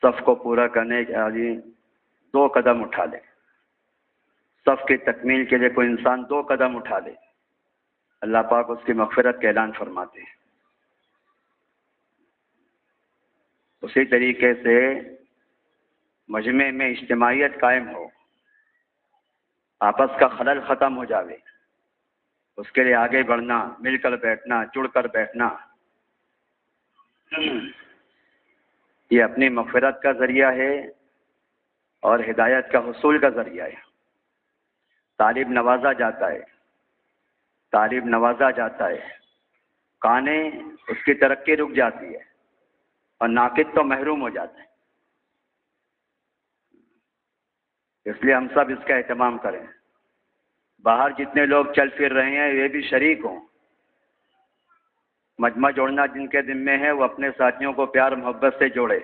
صف کو پورا کرنے کے لیے 2 قدم اٹھا لے. صف کی تکمیل کے لیے کوئی انسان 2 قدم اٹھا لے، اللہ پاک اس کی مغفرت کا اعلان فرماتے ہیں. اسی طریقے سے مجمع میں اجتماعیت قائم ہو، آپس کا خلل ختم ہو جاوے، اس کے لیے آگے بڑھنا، مل کر بیٹھنا، جڑ کر بیٹھنا، یہ اپنی مغفرت کا ذریعہ ہے اور ہدایت کا حصول کا ذریعہ ہے. طالب نوازا جاتا ہے، طالب نوازا جاتا ہے، کانے اس کی ترقی رک جاتی ہے اور ناقد تو محروم ہو جاتا ہے. اس لیے ہم سب اس کا اہتمام کریں. باہر جتنے لوگ چل پھر رہے ہیں یہ بھی شریک ہوں. مجمع جوڑنا جن کے ذمے ہے وہ اپنے ساتھیوں کو پیار محبت سے جوڑے.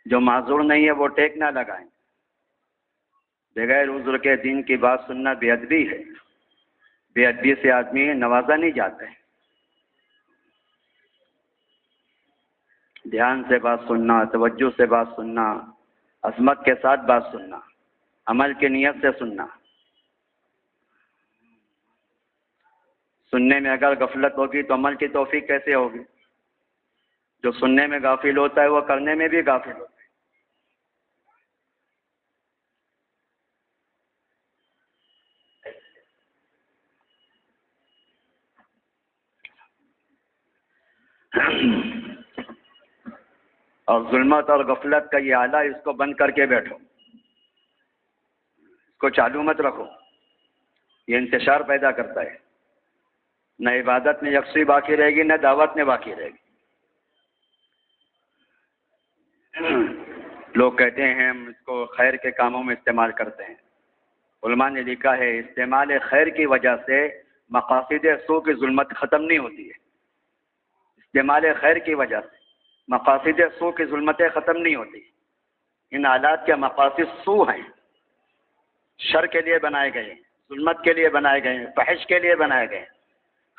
جو معذور نہیں ہے وہ ٹیک نہ لگائیں. بغیر عذر کے دین کی بات سننا بے ادبی ہے. بے ادبی سے آدمی نوازا نہیں جاتا ہے. دھیان سے بات سننا، توجہ سے بات سننا، عظمت کے ساتھ بات سننا، عمل کی نیت سے سننا. سننے میں اگر غفلت ہوگی تو عمل کی توفیق کیسے ہوگی؟ جو سننے میں غافل ہوتا ہے وہ کرنے میں بھی غافل ہوتا ہے. اور ظلمت اور غفلت کا یہ آلہ، اس کو بند کر کے بیٹھو، اس کو چالو مت رکھو. یہ انتشار پیدا کرتا ہے. نہ عبادت میں یکسوئی باقی رہے گی، نہ دعوت میں باقی رہے گی. لوگ کہتے ہیں ہم اس کو خیر کے کاموں میں استعمال کرتے ہیں. علماء نے لکھا ہے استعمال خیر کی وجہ سے مقاصد سوء کی ظلمت ختم نہیں ہوتی ہے. استعمال خیر کی وجہ سے مقاصد سوء کی ظلمتیں ختم نہیں ہوتی. ان آلات کے مقاصد سوء ہیں، شر کے لیے بنائے گئے ہیں، ظلمت کے لیے بنائے گئے ہیں، فحش کے لیے بنائے گئے ہیں.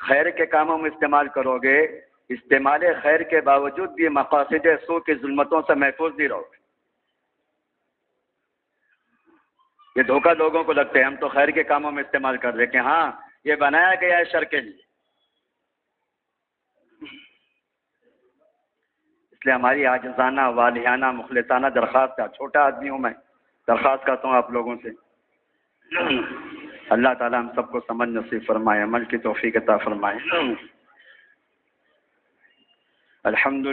خیر کے کاموں میں استعمال کرو گے، استعمال خیر کے باوجود بھی مقاصد سوء کی ظلمتوں سے محفوظ نہیں رہو گے. یہ دھوکہ لوگوں کو لگتا ہے ہم تو خیر کے کاموں میں استعمال کر رہے کہ ہاں یہ بنایا گیا ہے شر کے لیے. اس لیے ہماری عاجزانہ، والہانہ، مخلصانہ درخواست کا، چھوٹا آدمی ہوں میں، درخواست کرتا ہوں آپ لوگوں سے، اللہ تعالیٰ ہم سب کو سمجھ نصیب فرمائے، عمل کی توفیق عطا فرمائے. الحمد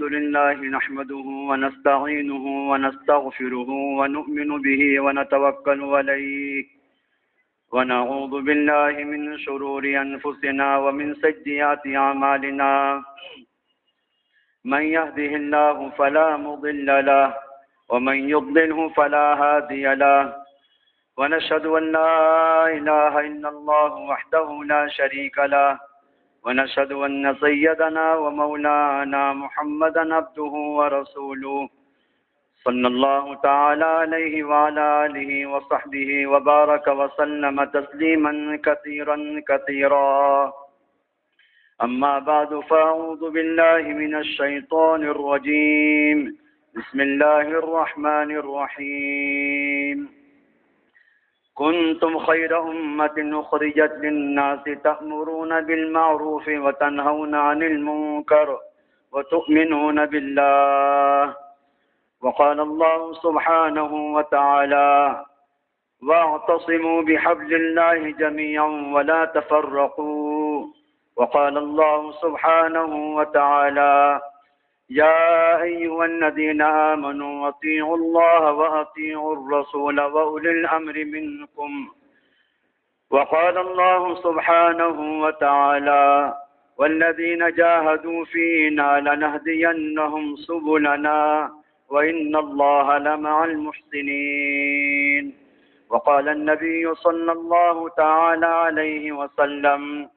لله نحمده ونستعينه ونستغفره ونؤمن به ونتوكل عليه ونعوذ بالله من شرور أنفسنا ومن سيئات أعمالنا. من يهده الله فلا مضل له ومن يضلله فلا هادي له. ونشهد أن لا إله إلا الله وحده لا شريك له ونشهد أن سيدنا ومولانا محمدا عبده ورسوله صلى الله تعالى عليه وعلى آله وصحبه وبارك وسلم تسليما كثيرا كثيرا. أما بعد فأعوذ بالله من الشيطان الرجيم. بسم الله الرحمن الرحيم. كنتم خير أمة أخرجت للناس تأمرون بالمعروف وتنهون عن المنكر وتؤمنون بالله. وقال الله سبحانه وتعالى واعتصموا بحبل الله جميعا ولا تفرقوا. وقال الله سبحانه وتعالى يا أيها الذين آمنوا أطيعوا الله وأطيعوا الرسول وأولي الأمر منكم. وقال الله سبحانه وتعالى والذين جاهدوا فينا لنهدينهم سبلنا وإن الله لمع المحسنين. وقال النبي صلى الله تعالى عليه وسلم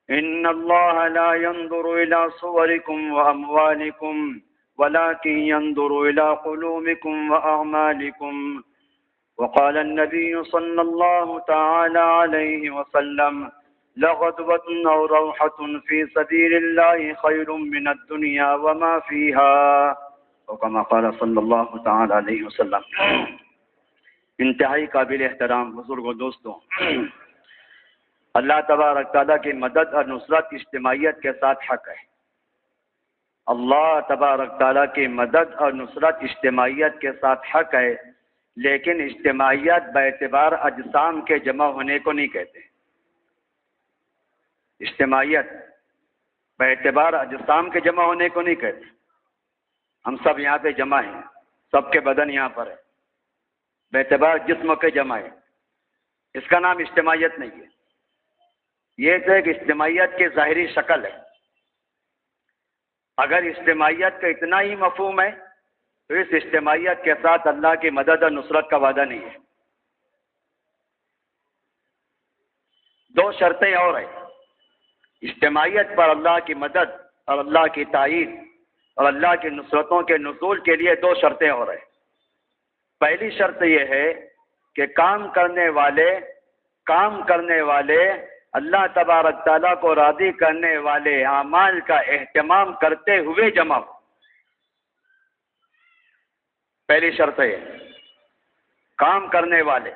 إن الله لا ينظر إلى صوركم وأموالكم ولكن ينظر إلى قلوبكم وأعمالكم. وقال النبي صلى الله تعالى عليه وسلم لغدوة أو روحة في سبيل الله خير من الدنيا وما فيها وكما قال صلی اللہ تعالی علیہ وسلم۔ انتہائی قابل احترام بزرگ و دوستوں، اللہ تبارک تعالیٰ کی مدد اور نصرت اجتماعیت کے ساتھ حق ہے۔ اللہ تبارک تعالیٰ کی مدد اور نصرت اجتماعیت کے ساتھ حق ہے، لیکن اجتماعیت باعتبار اجسام کے جمع ہونے کو نہیں کہتے۔ اجتماعیت باعتبار اجسام کے جمع ہونے کو نہیں کہتے۔ ہم سب یہاں پہ جمع ہیں، سب کے بدن یہاں پر ہے، باعتبار جسم کے جمع ہے، اس کا نام اجتماعیت نہیں ہے۔ یہ تو ایک اجتماعیت کی ظاہری شکل ہے۔ اگر اجتماعیت کا اتنا ہی مفہوم ہے تو اس اجتماعیت کے ساتھ اللہ کی مدد اور نصرت کا وعدہ نہیں ہے۔ دو شرطیں اور ہیں اجتماعیت پر اللہ کی مدد اور اللہ کی تائید اور اللہ کی نصرتوں کے نزول کے لیے۔ دو شرطیں اور ہیں۔ پہلی شرط یہ ہے کہ کام کرنے والے اللہ تبارک تعالیٰ کو راضی کرنے والے اعمال کا اہتمام کرتے ہوئے جمع ہو۔ پہلی شرط ہے کام کرنے والے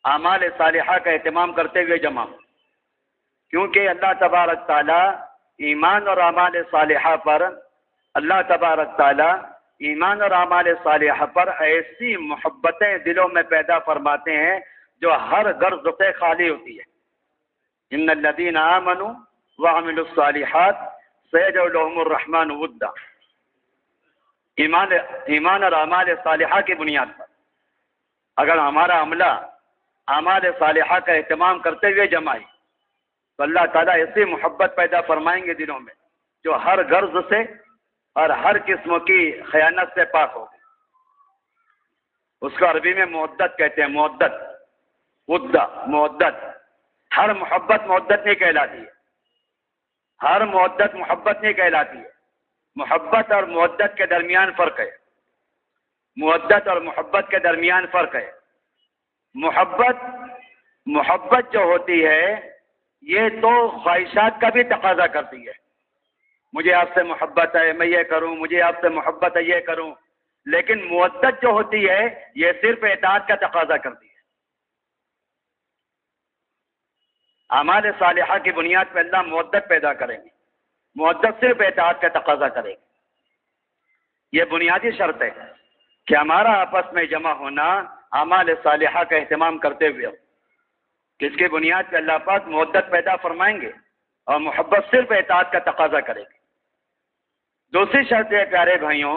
اعمال صالحہ کا اہتمام کرتے ہوئے جمع ہو، کیونکہ اللہ تبارک تعالیٰ ایمان اور اعمال صالحہ پر ایمان اور اعمال صالحہ پر ایسی محبتیں دلوں میں پیدا فرماتے ہیں جو ہر غرض سے خالی ہوتی ہے۔ ان الذین آمنوا وعملوا الصالحات سیجعل لهم الرحمن ودا۔ ایمان اور اعمال صالحہ کی بنیاد پر اگر ہمارا عملہ اعمال صالحہ کا اہتمام کرتے ہوئے جمع ہے تو اللہ تعالیٰ ایسی محبت پیدا فرمائیں گے دلوں میں جو ہر غرض سے اور ہر قسم کی خیانت سے پاک ہو۔ اس کو عربی میں مودت کہتے ہیں، مودت، ودا، مودت۔ ہر محبت مودت نہیں کہلاتی ہے، ہر مودت محبت نہیں کہلاتی ہے۔ محبت اور مودت کے درمیان فرق ہے، مودت اور محبت کے درمیان فرق ہے۔ محبت جو ہوتی ہے یہ تو خواہشات کا بھی تقاضا کرتی ہے، مجھے آپ سے محبت ہے میں یہ کروں، مجھے آپ سے محبت ہے یہ کروں، لیکن مودت جو ہوتی ہے یہ صرف اطاعت کا تقاضا کرتی ہے۔ اعمال صالحہ کی بنیاد پہ اللہ مودت پیدا کریں گے، مودت صرف اطاعت کا تقاضا کرے گی۔ یہ بنیادی شرط ہے کہ ہمارا آپس میں جمع ہونا اعمال صالحہ کا اہتمام کرتے ہوئے ہو، جس کی بنیاد پہ اللہ پاک مودت پیدا فرمائیں گے اور محبت صرف اطاعت کا تقاضا کرے گی۔ دوسری شرط ہے پیارے بھائیوں،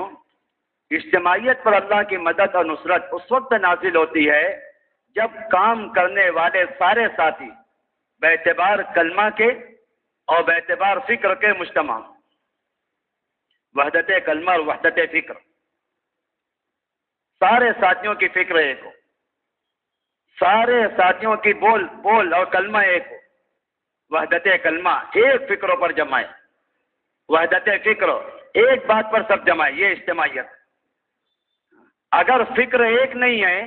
اجتماعیت پر اللہ کی مدد اور نصرت اس وقت نازل ہوتی ہے جب کام کرنے والے سارے ساتھی باعتبار کلمہ کے اور باعتبار فکر کے مجتمع، وحدت کلمہ اور وحدت فکر، سارے ساتھیوں کی فکر ایک ہو، سارے ساتھیوں کی بول اور کلمہ ایک ہو، وحدت کلمہ ایک فکروں پر جمع ہے، وحدت فکر ایک بات پر سب جمع ہے، یہ اجتماعیت۔ اگر فکر ایک نہیں ہے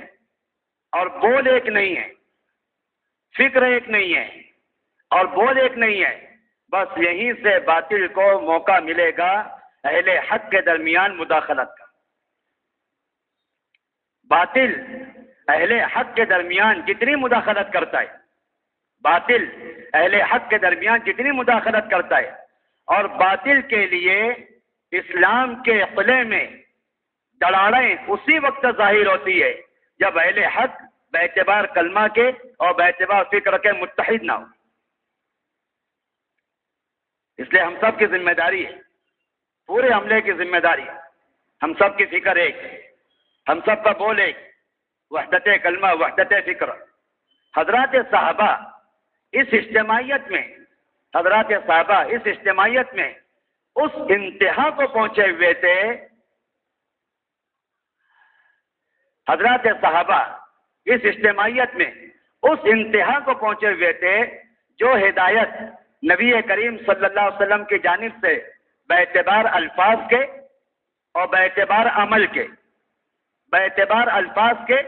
اور بول ایک نہیں ہے، فکر ایک نہیں ہے اور بول ایک نہیں ہے، بس یہیں سے باطل کو موقع ملے گا اہل حق کے درمیان مداخلت کا۔ باطل اہل حق کے درمیان جتنی مداخلت کرتا ہے، باطل اہل حق کے درمیان جتنی مداخلت کرتا ہے، اور باطل کے لیے اسلام کے قلعے میں دڑاڑیں اسی وقت ظاہر ہوتی ہے جب اہل حق باعتبار کلمہ کے اور باعتبار فکر کے متحد نہ ہو۔ اس لیے ہم سب کی ذمہ داری ہے، پورے عملے کی ذمہ داری ہے، ہم سب کی فکر ایک، ہم سب کا بول ایک، وحدت کلمہ وحدت فکر۔ حضرات صحابہ اس اجتماعیت میں اس انتہا کو پہنچے ہوئے تھے، حضرات صحابہ اس اجتماعیت میں اس انتہا کو پہنچے ہوئے تھے جو ہدایت نبی کریم صلی اللہ علیہ وسلم کی جانب سے باعتبار الفاظ کے اور باعتبار عمل کے، باعتبار الفاظ کے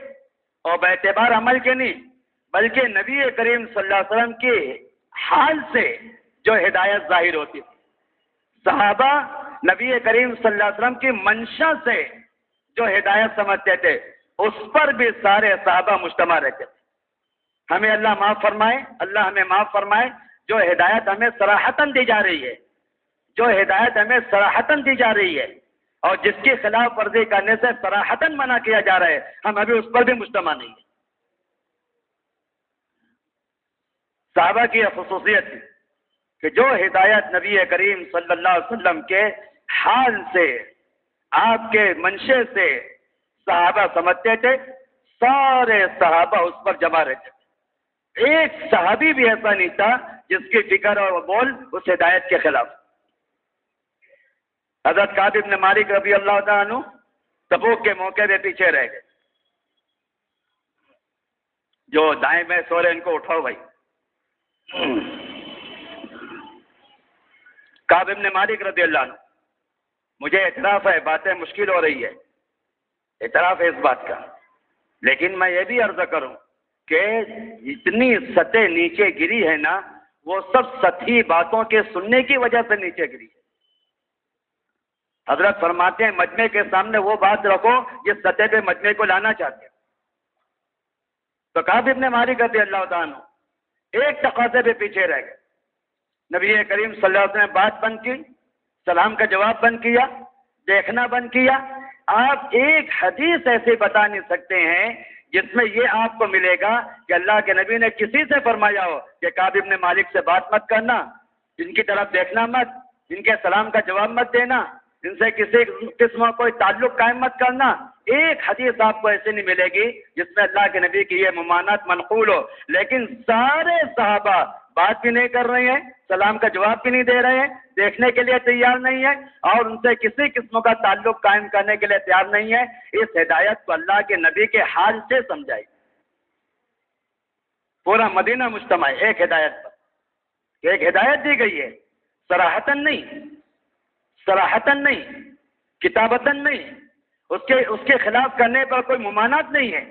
اور باعتبار عمل کے نہیں، بلکہ نبی کریم صلی اللہ علیہ وسلم کی حال سے جو ہدایت ظاہر ہوتی تھی، صحابہ نبی کریم صلی اللہ علیہ وسلم کی منشا سے جو ہدایت سمجھتے تھے اس پر بھی سارے صحابہ مجتمع رہتے تھے۔ ہمیں اللہ معاف فرمائے، اللہ ہمیں معاف فرمائے، جو ہدایت ہمیں صراحتاً دی جا رہی ہے، جو ہدایت ہمیں صراحتاً دی جا رہی ہے اور جس کی خلاف ورزی کرنے سے صراحتاً منع کیا جا رہا ہے، ہم ابھی اس پر بھی مجتمع نہیں ہیں۔ صحابہ کی یہ خصوصیت تھی کہ جو ہدایت نبی کریم صلی اللہ علیہ وسلم کے حال سے، آپ کے منشے سے صحابہ سمجھتے تھے، سارے صحابہ اس پر جمع رہتے تھے۔ ایک صحابی بھی ایسا نہیں تھا جس کی فکر اور بول اس ہدایت کے خلاف۔ حضرت کعب بن مالک رضی اللہ تعالیٰ عنہ تبوک کے موقع پہ پیچھے رہ گئے۔ جو دائیں میں سو رہے ان کو اٹھاؤ بھائی۔ کعب بن مالک رضی اللہ عنہ، مجھے اعتراف ہے باتیں مشکل ہو رہی ہے، اعتراف ہے اس بات کا، لیکن میں یہ بھی عرض کروں کہ جتنی سطح نیچے گری ہے نا، وہ سب سطحی باتوں کے سننے کی وجہ سے نیچے گری ہے۔ حضرت فرماتے ہیں مجمع کے سامنے وہ بات رکھو جس سطح پہ مجمع کو لانا چاہتے ہیں۔ تو کعب بن مالک رضی اللہ تعالیٰ عنہ ایک تقاضے پہ پیچھے رہ گئے۔ نبی کریم صلی اللہ علیہ وسلم نے بات بند کی، سلام کا جواب بند کیا، دیکھنا بند کیا۔ آپ ایک حدیث ایسے بتا نہیں سکتے ہیں جس میں یہ آپ کو ملے گا کہ اللہ کے نبی نے کسی سے فرمایا ہو کہ کعب بن مالک سے بات مت کرنا، ان کی طرف دیکھنا مت، ان کے سلام کا جواب مت دینا، ان سے کسی قسم کا کوئی تعلق قائم مت کرنا۔ ایک حدیث آپ کو ایسے نہیں ملے گی جس میں اللہ کے نبی کی یہ ممانعت منقول ہو، لیکن سارے صحابہ بات بھی نہیں کر رہے ہیں، سلام کا جواب بھی نہیں دے رہے ہیں، دیکھنے کے لیے تیار نہیں ہے اور ان سے کسی قسم کا تعلق قائم کرنے کے لیے تیار نہیں ہے۔ اس ہدایت کو اللہ کے نبی کے حال سے سمجھائی۔ پورا مدینہ مجتمع ہے ایک ہدایت پر، ایک ہدایت دی گئی ہے، صراحتاً نہیں، صراحتاً نہیں، کتابتاً نہیں، اس کے خلاف کرنے پر کوئی ممانعت نہیں ہے۔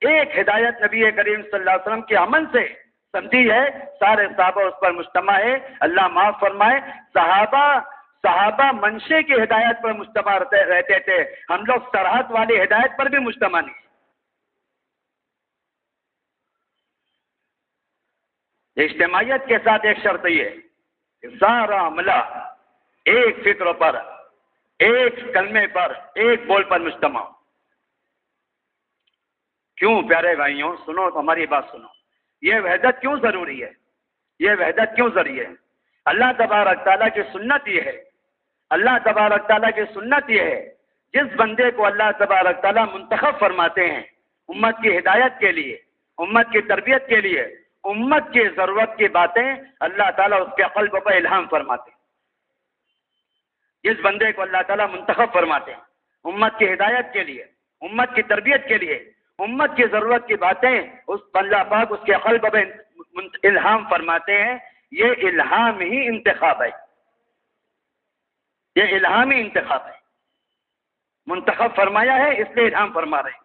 ایک ہدایت نبی کریم صلی اللہ علیہ وسلم کے عمل سے سمجھی ہے، سارے صحابہ اس پر مجتمع ہے۔ اللہ معاف فرمائے، صحابہ منشے کی ہدایت پر مجتمع رہتے تھے، ہم لوگ سرحد والی ہدایت پر بھی مجتمع نہیں۔ اجتماعیت کے ساتھ ایک شرط یہ ہے کہ سارا عملہ ایک فکر پر، ایک کلمے پر، ایک بول پر مجتمع ہو۔ کیوں پیارے بھائیوں، سنو تو ہماری بات سنو، یہ وحدت کیوں ضروری ہے؟ یہ وحدت کیوں ضروری ہے؟ اللہ تبارک تعالیٰ کی سنت یہ ہے، اللہ تبارک تعالیٰ کی سنت یہ ہے، جس بندے کو اللہ تبارک تعالیٰ منتخب فرماتے ہیں امت کی ہدایت کے لیے، امت کی تربیت کے لیے، امت کی ضرورت کی باتیں اللہ تعالیٰ اس کے قلب پر الہام فرماتے ہیں۔ جس بندے کو اللہ تعالیٰ منتخب فرماتے ہیں امت کی ہدایت کے لیے، امت کی تربیت کے لیے، امت کی ضرورت کی باتیں اس اللہ پاک اس کے قلب میں الہام فرماتے ہیں۔ یہ الہام ہی انتخاب ہے، یہ الہامی انتخاب ہے۔ منتخب فرمایا ہے اس لیے الہام فرما رہے ہیں،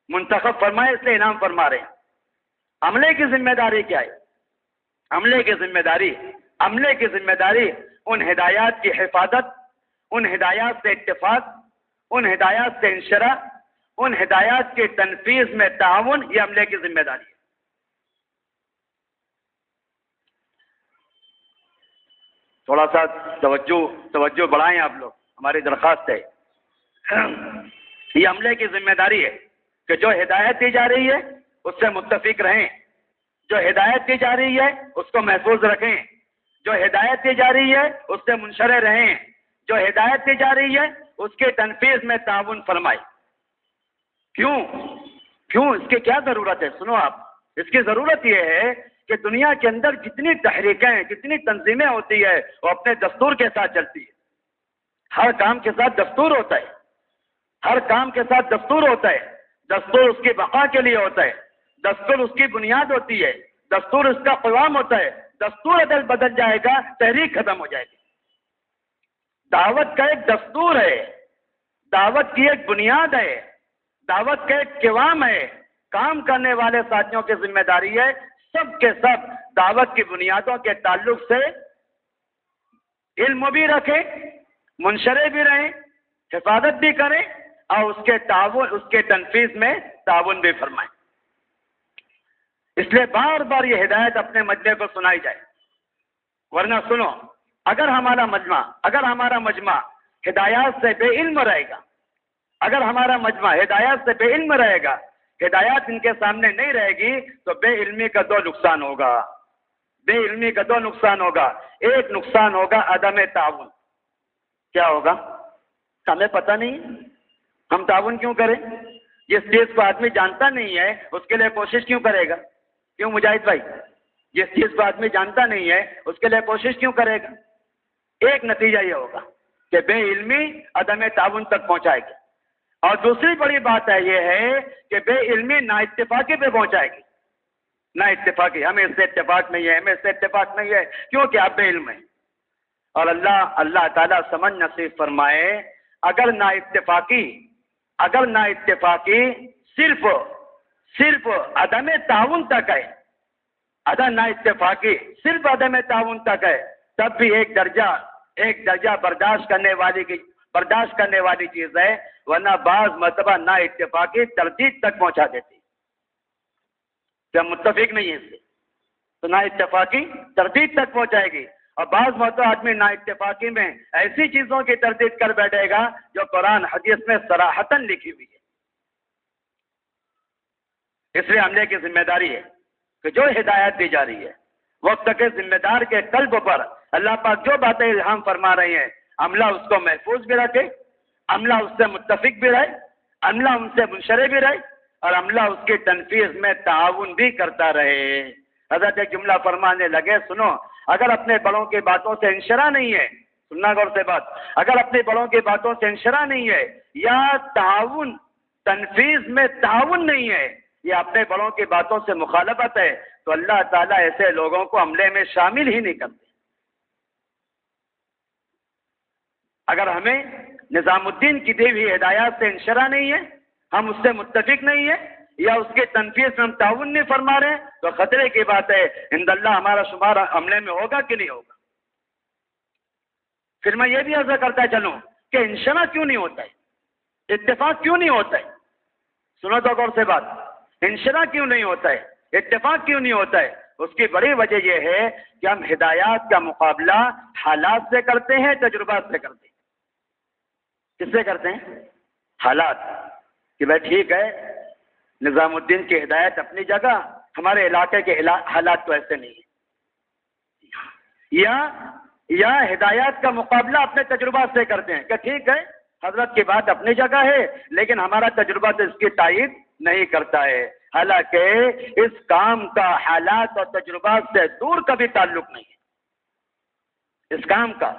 منتخب فرمایا اس لیے الہام فرما رہے ہیں۔ عملے کی ذمہ داری کیا ہے؟ عملے کی ذمہ داری ان ہدایات کی حفاظت، ان ہدایات سے اتفاق، ان ہدایات سے انشراح، ان ہدایات کے تنفیذ میں تعاون، یہ عملے کی ذمہ داری ہے۔ تھوڑا سا توجہ بڑھائیں آپ لوگ، ہماری درخواست ہے۔ یہ عملے کی ذمہ داری ہے کہ جو ہدایت دی جا رہی ہے اس سے متفق رہیں، جو ہدایت دی جا رہی ہے اس کو محفوظ رکھیں، جو ہدایت دی جا رہی ہے اس سے منشرح رہیں، جو ہدایت دی جا رہی ہے اس کے تنفیذ میں تعاون فرمائیں۔ کیوں اس کی کیا ضرورت ہے؟ سنو آپ، اس کی ضرورت یہ ہے کہ دنیا کے اندر جتنی تحریکیں، جتنی تنظیمیں ہوتی ہے وہ اپنے دستور کے ساتھ چلتی ہے۔ ہر کام کے ساتھ دستور ہوتا ہے، ہر کام کے ساتھ دستور ہوتا ہے۔ دستور اس کی بقا کے لیے ہوتا ہے، دستور اس کی بنیاد ہوتی ہے، دستور اس کا قوام ہوتا ہے۔ دستور عدل بدل جائے گا، تحریک ختم ہو جائے گی۔ دعوت کا ایک دستور ہے، دعوت کی ایک بنیاد ہے، دعوت کا ایک قوام ہے۔ کام کرنے والے ساتھیوں کی ذمہ داری ہے سب کے سب دعوت کی بنیادوں کے تعلق سے علم بھی رکھیں، منشرے بھی رہیں، حفاظت بھی کریں اور اس کے تنفیذ میں تعاون بھی فرمائیں۔ اس لیے بار بار یہ ہدایت اپنے مجمع کو سنائی جائے، ورنہ سنو، اگر ہمارا مجمع ہدایات سے بے علم رہے گا، اگر ہمارا مجمع ہدایات سے بے علم رہے گا، ہدایات ان کے سامنے نہیں رہے گی، تو بے علمی کا دو نقصان ہوگا، بے علمی کا دو نقصان ہوگا۔ ایک نقصان ہوگا عدم تعاون۔ کیا ہوگا؟ ہمیں پتہ نہیں، ہم تعاون کیوں کریں؟ جس چیز کو آدمی جانتا نہیں ہے اس کے لیے کوشش کیوں کرے گا؟ کیوں مجاہد بھائی؟ جس چیز کو آدمی جانتا نہیں ہے اس کے لیے کوشش کیوں کرے گا؟ ایک نتیجہ یہ ہوگا کہ بے علمی عدم تعاون تک پہنچائے گی، اور دوسری بڑی بات یہ ہے کہ بے علمی نا اتفاقی پہ پہنچائے گی۔ نا اتفاقی، ہمیں اس سے اتفاق نہیں ہے، ہمیں اس سے اتفاق نہیں ہے، کیونکہ آپ بے علم ہیں۔ اور اللہ تعالیٰ سمجھ نصیب فرمائے، اگر نا اتفاقی صرف عدم تعاون تک ہے، اگر نا اتفاقی صرف عدم تعاون تک ہے، تب بھی ایک درجہ برداشت کرنے والی چیز ہے، ورنہ بعض مرتبہ نا اتفاقی تردید تک پہنچا دیتی کہ ہم متفق نہیں ہیں اس سے، تو نا اتفاقی تردید تک پہنچائے گی۔ اور بعض مرتبہ آدمی نا اتفاقی میں ایسی چیزوں کی تردید کر بیٹھے گا جو قرآن حدیث میں صراحتاً لکھی ہوئی ہے۔ اس لیے عملے کی ذمہ داری ہے کہ جو ہدایت دی جا رہی ہے، وقت کے ذمہ دار کے قلب پر اللہ پاک جو باتیں الہام فرما رہے ہیں، عملہ اس کو محفوظ بھی رکھے، عملہ اس سے متفق بھی رہے، عملہ ان سے منشرے بھی رہے، اور عملہ اس کی تنفیذ میں تعاون بھی کرتا رہے۔ حضرت ایک جملہ فرمانے لگے، سنو، اگر اپنے بڑوں کی باتوں سے انشرا نہیں ہے، سننا غور سے بات، اگر اپنے بڑوں کی باتوں سے انشرا نہیں ہے، یا تعاون تنفیذ میں تعاون نہیں ہے، یا اپنے بڑوں کی باتوں سے مخالفت ہے، تو اللہ تعالیٰ ایسے لوگوں کو عملے میں شامل ہی نہیں کرتے۔ اگر ہمیں نظام الدین کی دی ہوئی ہدایات سے انشرا نہیں ہے، ہم اس سے متفق نہیں ہیں، یا اس کے تنفیذ میں ہم تعاون نہیں فرما رہے ہیں، تو خطرے کی بات ہے، عند اللہ ہمارا شمار عملے میں ہوگا کہ نہیں ہوگا۔ پھر میں یہ بھی عرض کرتا چلوں کہ انشرا کیوں نہیں ہوتا ہے، اتفاق کیوں نہیں ہوتا ہے؟ سنو تو غور سے بات، انشرا کیوں نہیں ہوتا ہے، اتفاق کیوں نہیں ہوتا ہے؟ اس کی بڑی وجہ یہ ہے کہ ہم ہدایات کا مقابلہ حالات سے کرتے ہیں، تجربات سے کرتے ہیں۔ کس سے کرتے ہیں؟ حالات، کہ بھائی ٹھیک ہے، نظام الدین کی ہدایت اپنی جگہ، ہمارے علاقے کے حالات تو ایسے نہیں ہیں، یا ہدایات کا مقابلہ اپنے تجربات سے کرتے ہیں کہ ٹھیک ہے، حضرت کی بات اپنی جگہ ہے، لیکن ہمارا تجربہ تو اس کی تائید نہیں کرتا ہے، حالانکہ اس کام کا حالات اور تجربات سے دور کا بھی تعلق نہیں ہے، اس کام کا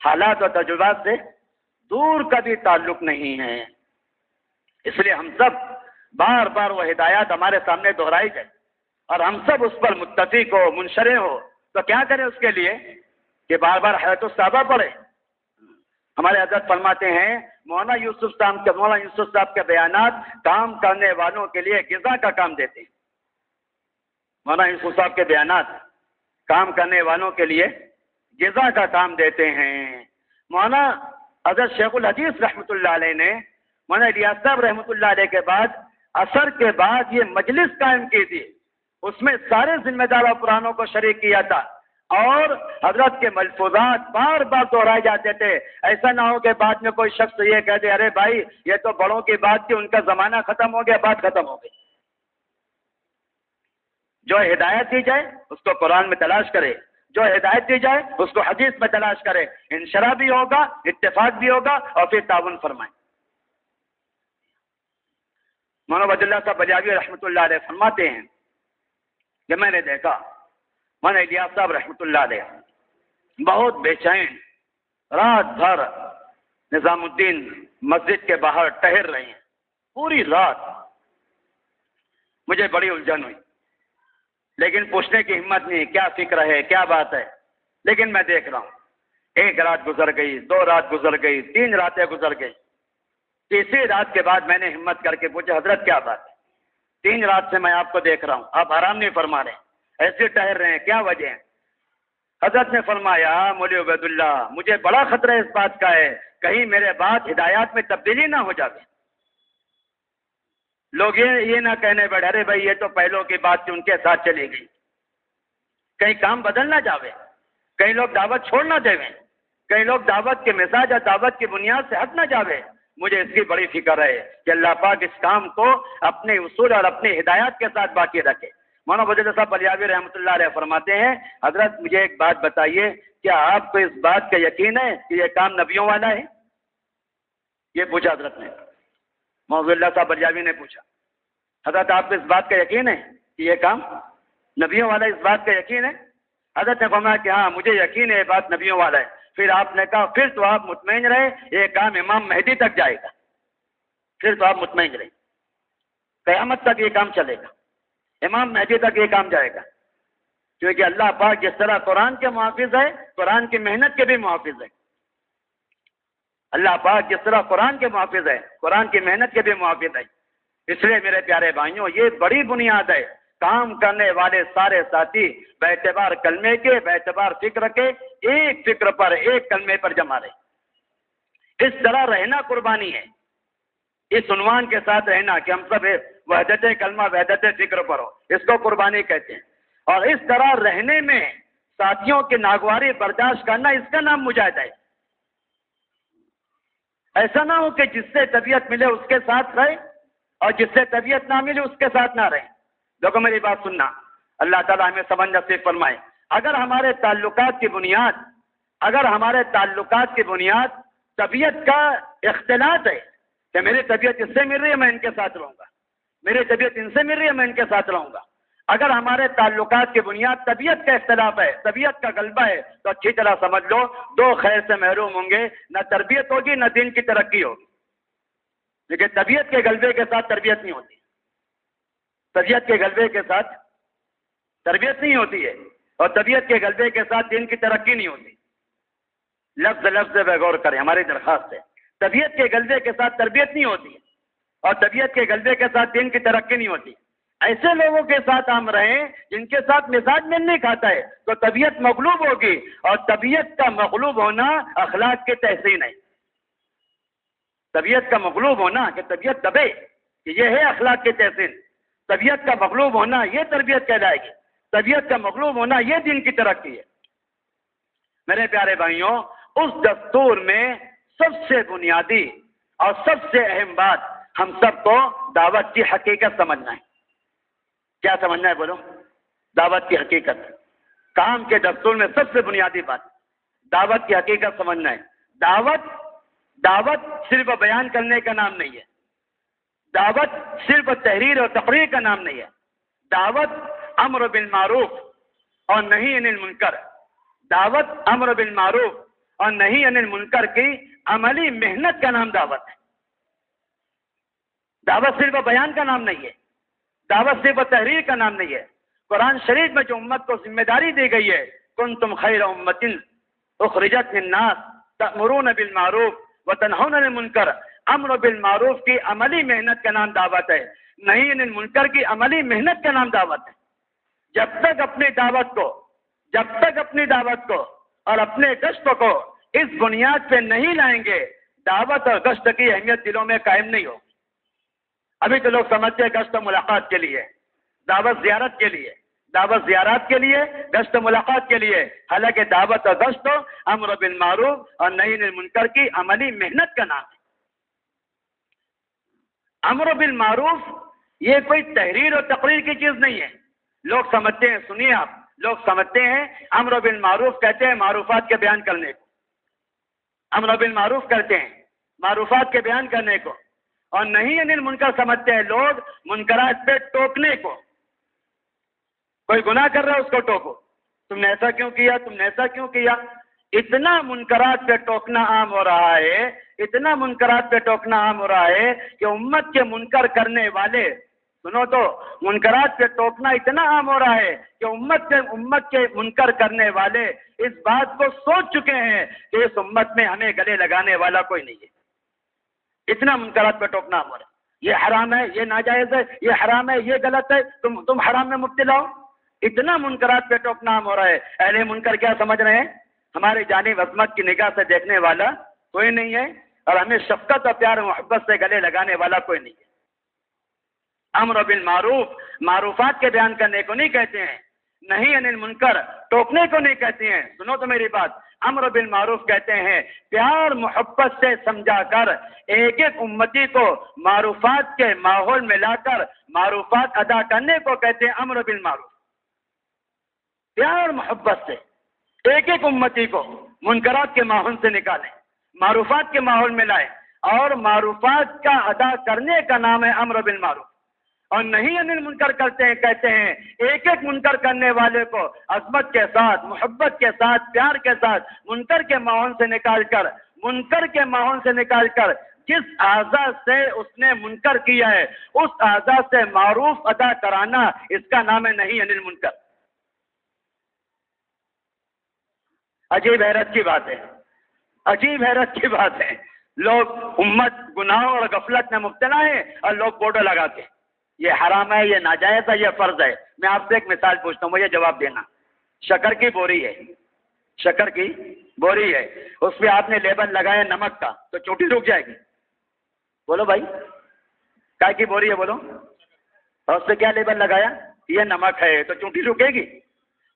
حالات اور تجربات سے دور کا بھی تعلق نہیں ہے۔ اس لیے ہم سب بار بار وہ ہدایات ہمارے سامنے دہرائی جائے اور ہم سب اس پر متفق ہو، منشرے ہو، تو کیا کریں اس کے لیے کہ بار بار حیات الصحابہ پڑھیں۔ ہمارے حضرت فرماتے ہیں، مولانا یوسف صاحب کے بیانات کام کرنے والوں کے لیے غذا کا کام دیتے ہیں۔ مولانا یوسف صاحب کے بیانات کام کرنے والوں کے لیے غذا کا کام دیتے ہیں۔ مولانا حضرت شیخ الحدیث رحمۃ اللہ علیہ نے مولانا الیاس صاحب رحمۃ اللہ علیہ کے بعد عصر کے بعد یہ مجلس قائم کی تھی، اس میں سارے ذمہ دار افرانوں کو شریک کیا تھا، اور حضرت کے ملفوظات بار بار دہرائے جاتے تھے۔ ایسا نہ ہو کہ بعد میں کوئی شخص یہ کہہ دے، ارے بھائی یہ تو بڑوں کی بات تھی، ان کا زمانہ ختم ہو گیا، بات ختم ہو گئی۔ جو ہدایت دی جائے اس کو قرآن میں تلاش کرے، جو ہدایت دی جائے اس کو حدیث میں تلاش کرے، انشرا بھی ہوگا، اتفاق بھی ہوگا، اور پھر تعاون فرمائیں۔ مولانا عبد اللہ صاحب بلیاوی رحمۃ اللہ علیہ فرماتے ہیں کہ میں نے دیکھا مولانا الیاس صاحب رحمۃ اللہ علیہ بہت بے چین رات بھر نظام الدین مسجد کے باہر ٹہر رہے ہیں، پوری رات۔ مجھے بڑی الجھن ہوئی، لیکن پوچھنے کی ہمت نہیں، کیا فکر ہے، کیا بات ہے، لیکن میں دیکھ رہا ہوں۔ ایک رات گزر گئی، 2 رات گزر گئی، 3 راتیں گزر گئی، تیسری رات کے بعد میں نے ہمت کر کے پوچھا، حضرت کیا بات ہے؟ 3 رات سے میں آپ کو دیکھ رہا ہوں، آپ آرام نہیں فرما رہے، ایسے ٹہر رہے ہیں، کیا وجہ ہے؟ حضرت نے فرمایا مولوی عبید اللہ مجھے بڑا خطرہ اس بات کا ہے کہیں میرے بات ہدایات میں تبدیلی نہ ہو جائے، لوگ یہ نہ کہنے بیٹھے ارے بھائی یہ تو پہلوں کی بات تھی ان کے ساتھ چلی گئی، کہیں کام بدل نہ جاوے، کئی لوگ دعوت چھوڑ نہ دے، کئی لوگ دعوت کے مزاج اور دعوت کی بنیاد سے ہٹ نہ جاوے۔ مجھے اس کی بڑی فکر ہے کہ اللہ پاک اس کام کو اپنے اصول اور اپنی ہدایات کے ساتھ باقی رکھے۔ مولانا وزیر صاحب بلیاوی رحمۃ اللہ علیہ فرماتے ہیں حضرت مجھے ایک بات بتائیے، کیا آپ کو اس بات کا یقین ہے کہ یہ کام نبیوں والا ہے؟ یہ پوچھا حضرت نے، مولانا وزیر اللہ صاحب بلیاوی نے پوچھا حضرت آپ کو اس بات کا یقین ہے کہ یہ کام نبیوں والا ہے؟ اس بات کا یقین ہے؟ حضرت نے فرمایا کہ ہاں مجھے یقین ہے یہ بات نبیوں والا ہے۔ پھر آپ نے کہا پھر تو آپ مطمئن رہے یہ کام امام مہدی تک جائے گا، پھر تو آپ مطمئن رہے قیامت تک یہ کام چلے گا، امام مہدی تک یہ کام جائے گا، کیونکہ اللہ پاک جس طرح قرآن کے محافظ ہے قرآن کی محنت کے بھی محافظ ہے، اللہ پاک جس طرح قرآن کے محافظ ہے قرآن کی محنت کے بھی محافظ ہے۔ اس لیے میرے پیارے بھائیوں یہ بڑی بنیاد ہے، کام کرنے والے سارے ساتھی باعتبار کلمے کے باعتبار فکر کے ایک فکر پر ایک کلمے پر جمع رہے، اس طرح رہنا قربانی ہے، اس عنوان کے ساتھ رہنا کہ ہم سب وحدت کلمہ وحدت فکر پر ہو، اس کو قربانی کہتے ہیں، اور اس طرح رہنے میں ساتھیوں کی ناگواری برداشت کرنا اس کا نام مجاہدہ ہے۔ ایسا نہ ہو کہ جس سے طبیعت ملے اس کے ساتھ رہے اور جس سے طبیعت نہ ملے اس کے ساتھ نہ رہے۔ دیکھو میری بات سننا، اللہ تعالیٰ ہمیں سمجھ نصیب فرمائے۔ اگر ہمارے تعلقات کی بنیاد طبیعت کا اختلاط ہے کہ میری طبیعت اس سے مل رہی ہے میں ان کے ساتھ رہوں گا، میری طبیعت ان سے مل رہی ہے میں ان کے ساتھ رہوں گا، اگر ہمارے تعلقات کی بنیاد طبیعت کا اختلاف ہے، طبیعت کا غلبہ ہے، تو اچھی طرح سمجھ لو دو خیر سے محروم ہوں گے، نہ تربیت ہوگی نہ دین کی ترقی ہوگی۔ لیکن طبیعت کے غلبے کے ساتھ تربیت نہیں ہوتی، طبیعت کے غلبے کے ساتھ تربیت نہیں ہوتی ہے، اور طبیعت کے غلبے کے ساتھ دین کی ترقی نہیں ہوتی۔ لفظ پہ غور کریں، ہماری درخواست ہے، طبیعت کے غلبے کے ساتھ تربیت نہیں ہوتی اور طبیعت کے غلبے کے ساتھ دین کی ترقی نہیں ہوتی۔ ایسے لوگوں کے ساتھ ہم رہیں جن کے ساتھ مزاج مل نہیں کھاتا ہے تو طبیعت مغلوب ہوگی، اور طبیعت کا مغلوب ہونا اخلاق کی تحسین ہے۔ طبیعت کا مغلوب ہونا کہ طبیعت دبے کہ یہ ہے اخلاق کی تحسین، طبیعت کا مغلوب ہونا یہ تربیت کہلائے گی، طبیعت کا مغلوب ہونا یہ دین کی ترقی ہے۔ میرے پیارے بھائیوں، اس دستور میں سب سے بنیادی اور سب سے اہم بات ہم سب کو دعوت کی حقیقت سمجھنا ہے۔ کیا سمجھنا ہے بولو؟ دعوت کی حقیقت، کام کے دستور میں سب سے بنیادی بات دعوت کی حقیقت سمجھنا ہے۔ دعوت صرف بیان کرنے کا نام نہیں ہے، دعوت صرف تحریر اور تقریر کا نام نہیں ہے، دعوت امر بالمعروف اور نہی عن المنکر، دعوت امر بالمعروف اور نہی عن المنکر کی عملی محنت کا نام دعوت ہے۔ دعوت صرف بیان کا نام نہیں ہے، دعوت صرف تحریر کا نام نہیں ہے۔ قرآن شریف میں جو امت کو ذمہ داری دی گئی ہے، کنتم خیر امۃ اخرجت للناس تأمرون بالمعروف وتنہون عن المنکر، امر بالمعروف کی عملی محنت کا نام دعوت ہے، نہی عن المنکر کی عملی محنت کا نام دعوت ہے۔ جب تک اپنی دعوت کو اور اپنے گشت کو اس بنیاد پہ نہیں لائیں گے، دعوت اور گشت کی اہمیت دلوں میں قائم نہیں ہوگی۔ ابھی تو لوگ سمجھتے ہیں گشت ملاقات کے لیے، دعوت زیارت کے لیے، دعوت زیارات کے لیے، گشت ملاقات کے لیے، حالانکہ دعوت اور گشت امر بالمعروف اور نہی عن المنکر کی عملی محنت کا نام ہے۔ امر بالمعروف یہ کوئی تحریر اور تقریر کی چیز نہیں ہے۔ لوگ سمجھتے ہیں، سنیے آپ، لوگ سمجھتے ہیں امر بالمعروف کہتے ہیں معروفات کے بیان کرنے کو، امر بالمعروف کرتے ہیں معروفات کے بیان کرنے کو، اور نہی عن المنکر سمجھتے ہیں لوگ منکرات پہ ٹوکنے کو۔ کوئی گناہ کر رہا ہے اس کو ٹوکو، تم نے ایسا کیوں کیا، تم نے ایسا کیوں کیا۔ اتنا منکرات پہ ٹوکنا عام ہو رہا ہے، اتنا منکرات پہ ٹوکنا عام ہو رہا ہے کہ امت کے منکر کرنے والے، سنو تو، منکرات پہ ٹوکنا اتنا عام ہو رہا ہے کہ امت کے منکر کرنے والے اس بات کو سوچ چکے ہیں کہ اس امت میں ہمیں گلے لگانے والا کوئی نہیں ہے۔ اتنا منکرات پہ ٹوکنا عام ہو رہا ہے۔ یہ حرام ہے، یہ ناجائز ہے، یہ حرام ہے، یہ غلط ہے، تم حرام میں مبتلا ہو. اتنا منکرات پہ ٹوکنا عام ہو رہا ہے. اہل منکر کیا سمجھ رہے ہیں؟ ہماری جانب عظمت کی نگاہ سے دیکھنے والا کوئی نہیں ہے، اور ہمیں شفقت اور پیار و محبت سے گلے لگانے والا کوئی نہیں ہے. امر بالمعروف، معروفات کے بیان کرنے کو نہیں کہتے ہیں. نہیں عن المنکر، ٹوکنے کو نہیں کہتے ہیں. سنو تو میری بات. امر بالمعروف کہتے ہیں پیار محبت سے سمجھا کر ایک ایک امتی کو معروفات کے ماحول میں لا کر معروفات ادا کرنے کو کہتے ہیں امر بالمعروف. پیار محبت سے ایک ایک امتی کو منکرات کے ماحول سے نکالیں، معروفات کے ماحول میں لائیں، اور معروفات کا ادا کرنے کا نام ہے امر بالمعروف. اور نہیں انل منکر کرتے ہیں، کہتے ہیں ایک ایک منکر کرنے والے کو عظمت کے ساتھ، محبت کے ساتھ، پیار کے ساتھ منکر کے ماحول سے نکال کر، منکر کے ماحول سے نکال کر جس اعضاء سے اس نے منکر کیا ہے اس اعضاء سے معروف ادا کرانا، اس کا نام ہے نہیں انل منکر. عجیب حیرت کی بات ہے، عجیب حیرت کی بات ہے. لوگ امت گناہوں اور غفلت میں مبتلا ہے اور لوگ بورڈ لگا کے یہ حرام ہے، یہ ناجائز ہے، یہ فرض ہے. میں آپ سے ایک مثال پوچھتا ہوں، مجھے جواب دینا. شکر کی بوری ہے، شکر کی بوری ہے، اس پہ آپ نے لیبل لگایا نمک کا، تو چوٹی رک جائے گی؟ بولو بھائی، کائے کی بوری ہے بولو؟ اور اس پہ کیا لیبل لگایا؟ یہ نمک ہے، تو چونٹی رکے گی؟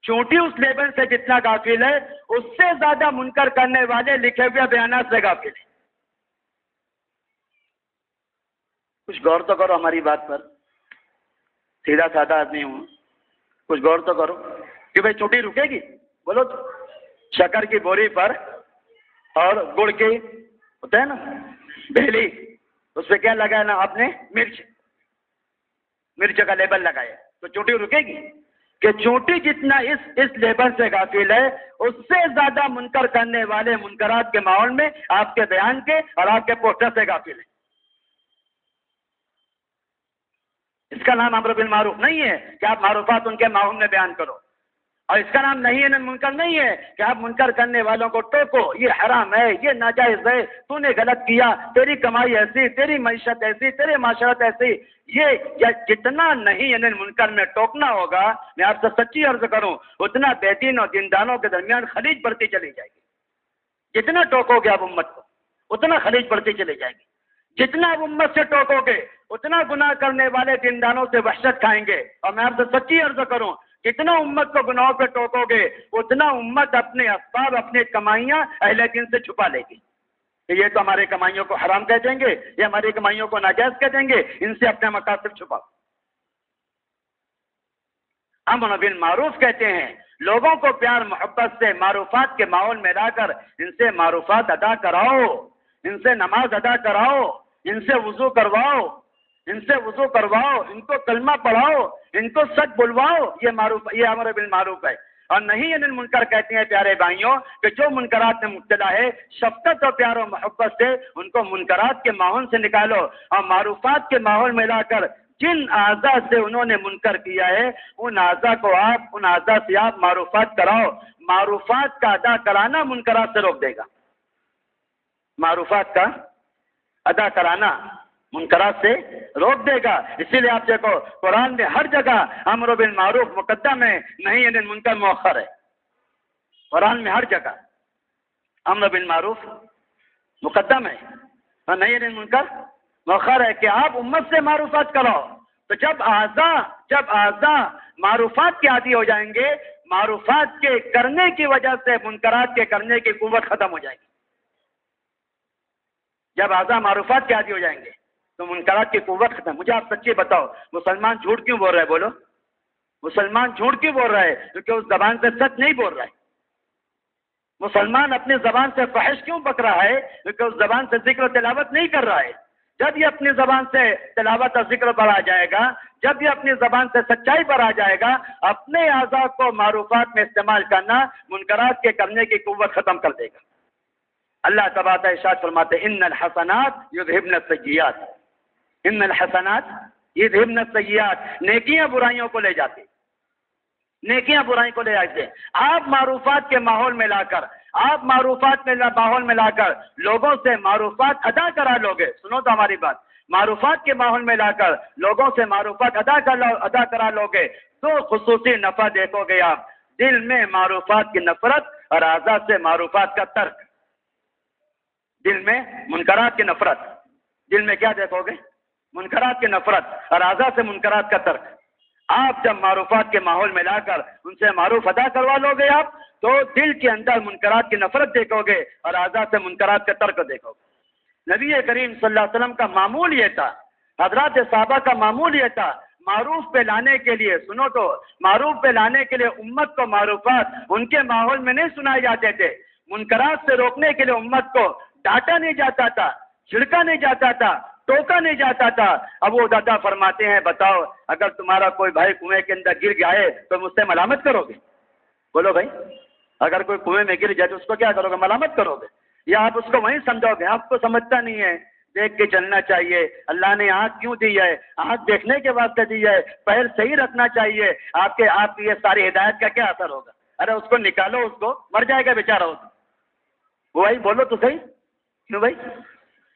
چونٹی اس لیبل سے جتنا غافل ہے اس سے زیادہ منکر کرنے والے لکھے ہوئے بیانات سے غافل ہیں. کچھ غور تو کرو ہماری بات پر. سیدھا سادہ آدمی ہوں، کچھ غور تو کرو کہ بھائی چونٹی رکے گی؟ بولو تو. شکر کی بوری پر اور گڑ کی ہوتا ہے نا بہلی، اس پہ کیا لگایا نا آپ نے؟ مرچ. مرچ کا لیبل لگایا تو چونٹی رکے گی؟ کہ چونٹی جتنا اس لیبل سے غافل ہے اس سے زیادہ منکر کرنے والے منکرات کے ماحول میں آپ کے بیان کے اور آپ کے پوسٹر سے غافل ہیں. اس کا نام امر بالمعروف نہیں ہے کہ آپ معروفات ان کے ماحول میں بیان کرو، اور اس کا نام نہیں ہے منکر نہیں ہے کہ آپ منکر کرنے والوں کو ٹوکو یہ حرام ہے، یہ ناجائز ہے، تو نے غلط کیا، تیری کمائی ایسی، تیری معیشت ایسی، تیرے معاشرت ایسی. یہ جتنا نہیں یعنی منکر میں ٹوکنا ہوگا، میں آپ سے سچی عرض کروں، اتنا بے دین اور دیندانوں کے درمیان خلیج بڑھتی چلی جائے گی. جتنا ٹوکو گے آپ امت کو اتنا خلیج بڑھتی چلی جائے گی. جتنا آپ امت سے ٹوکو گے اتنا گناہ کرنے والے دیندانوں سے وحشت کھائیں گے. اور میں آپ سے سچی عرض کروں، جتنا امت کو گناہوں پہ ٹوکو گے اتنا امت اپنے اسباب، اپنے کمائیاں اہل دین سے چھپا لے گی. کہ یہ تو ہمارے کمائیوں کو حرام کہہ دیں گے، یہ ہماری کمائیوں کو ناجائز کہہ دیں گے، ان سے اپنے مقاصد چھپاؤ. امر بالمعروف کہتے ہیں لوگوں کو پیار محبت سے معروفات کے ماحول میں لا کر ان سے معروفات ادا کراؤ، ان سے نماز ادا کراؤ، ان سے وضو کرواؤ، ان سے وضو کرواؤ، ان کو کلمہ پڑھاؤ، ان کو سچ بلواؤ. یہ امر بالمعروف ہے. اور نہیں انل منکر کہتے ہیں پیارے بھائیوں کہ جو منکرات میں مبتلا ہے شفقت اور پیار و محبت سے ان کو منکرات کے ماحول سے نکالو، اور معروفات کے ماحول میں لا کر جن اعضاء سے انہوں نے منکر کیا ہے ان اعضاء کو آپ، ان اعضاء سے آپ معروفات کراؤ. معروفات کا ادا کرانا منکرات سے روک دے گا. معروفات کا ادا کرانا منکرات سے روک دے گا. اسی لیے آپ دیکھو قرآن میں ہر جگہ امر بالمعروف مقدم ہے، نہیں انل منکر مؤخر ہے. قرآن میں ہر جگہ امر بالمعروف مقدم ہے اور نہیں انل منکر مؤخر ہے کہ آپ امت سے معروفات کراؤ. تو جب اعضاء معروفات کے عادی ہو جائیں گے، معروفات کے کرنے کی وجہ سے منکرات کے کرنے کی قوت ختم ہو جائے گی. جب اعضاء معروفات کے عادی ہو جائیں گے تو منکرات کی قوت ختم. مجھے آپ سچی بتاؤ، مسلمان جھوٹ کیوں بول رہا ہے؟ بولو، مسلمان جھوٹ کیوں بول رہا ہے؟ کیونکہ اس زبان سے سچ نہیں بول رہا ہے. مسلمان اپنی زبان سے فحش کیوں بک رہا ہے؟ کیونکہ اس زبان سے ذکر و تلاوت نہیں کر رہا ہے. جب یہ اپنی زبان سے تلاوت اور ذکر پر آ جائے گا، جب یہ اپنی زبان سے سچائی پر آ جائے گا، اپنے اعضاء کو معروفات میں استعمال کرنا منکرات کے کرنے کی قوت ختم کر دے گا. اللہ تبارک ارشاد فرماتے ان الحسنات یذہبن السیئات، ان الحسنات یذہبن السیئات، نیکیاں برائیوں کو لے جاتی، نیکیاں برائی کو لے جاتے. آپ معروفات کے ماحول میں لا کر، آپ معروفات میں ماحول میں لا کر لوگوں سے معروفات ادا کرا لو گے. سنو تو ہماری بات، معروفات کے ماحول میں لا کر لوگوں سے معروفات ادا کرا لو گے تو خصوصی نفع دیکھو گے آپ، دل میں معروفات کی نفرت اور اعضاء سے معروفات کا ترک، دل میں منکرات کی نفرت، دل میں کیا دیکھو گے؟ منکرات کی نفرت اور اعضاء سے منکرات کا ترک۔ آپ جب معروفات کے ماحول میں لا کر ان سے معروف ادا کروا لو گے آپ تو دل کے اندر منکرات کی نفرت دیکھو گے اور اعضاء سے منکرات کا ترک دیکھو گے۔ نبی کریم صلی اللہ علیہ وسلم کا معمول یہ تھا، حضرات صحابہ کا معمول یہ تھا، معروف پہ لانے کے لیے، سنو تو، معروف پہ لانے کے لیے امت کو معروفات ان کے ماحول میں نہیں سنائے جاتے تھے، منکرات سے روکنے کے لیے امت کو ڈانٹا نہیں جاتا تھا، چھڑکا نہیں جاتا تھا، ٹوکا نہیں جاتا تھا۔ اب وہ دادا فرماتے ہیں بتاؤ اگر تمہارا کوئی بھائی کنویں کے اندر گر گیا ہے تو مجھ سے ملامت کرو گے؟ بولو بھائی، اگر کوئی کنویں میں گر جائے تو اس کو کیا کرو گے؟ ملامت کرو گے یا آپ اس کو وہیں سمجھاؤ گے؟ آپ کو سمجھتا نہیں ہے، دیکھ کے چلنا چاہیے، اللہ نے آنکھ کیوں دی ہے؟ آنکھ دیکھنے کے واسطے دی ہے، پیر صحیح رکھنا چاہیے۔ آپ کی یہ ساری ہدایت کا کیا اثر ہوگا؟ ارے اس کو نکالو، اس کو مر جائے گا بیچارہ اس کو۔ وہ بھائی بولو تو صحیح، کیوں بھائی؟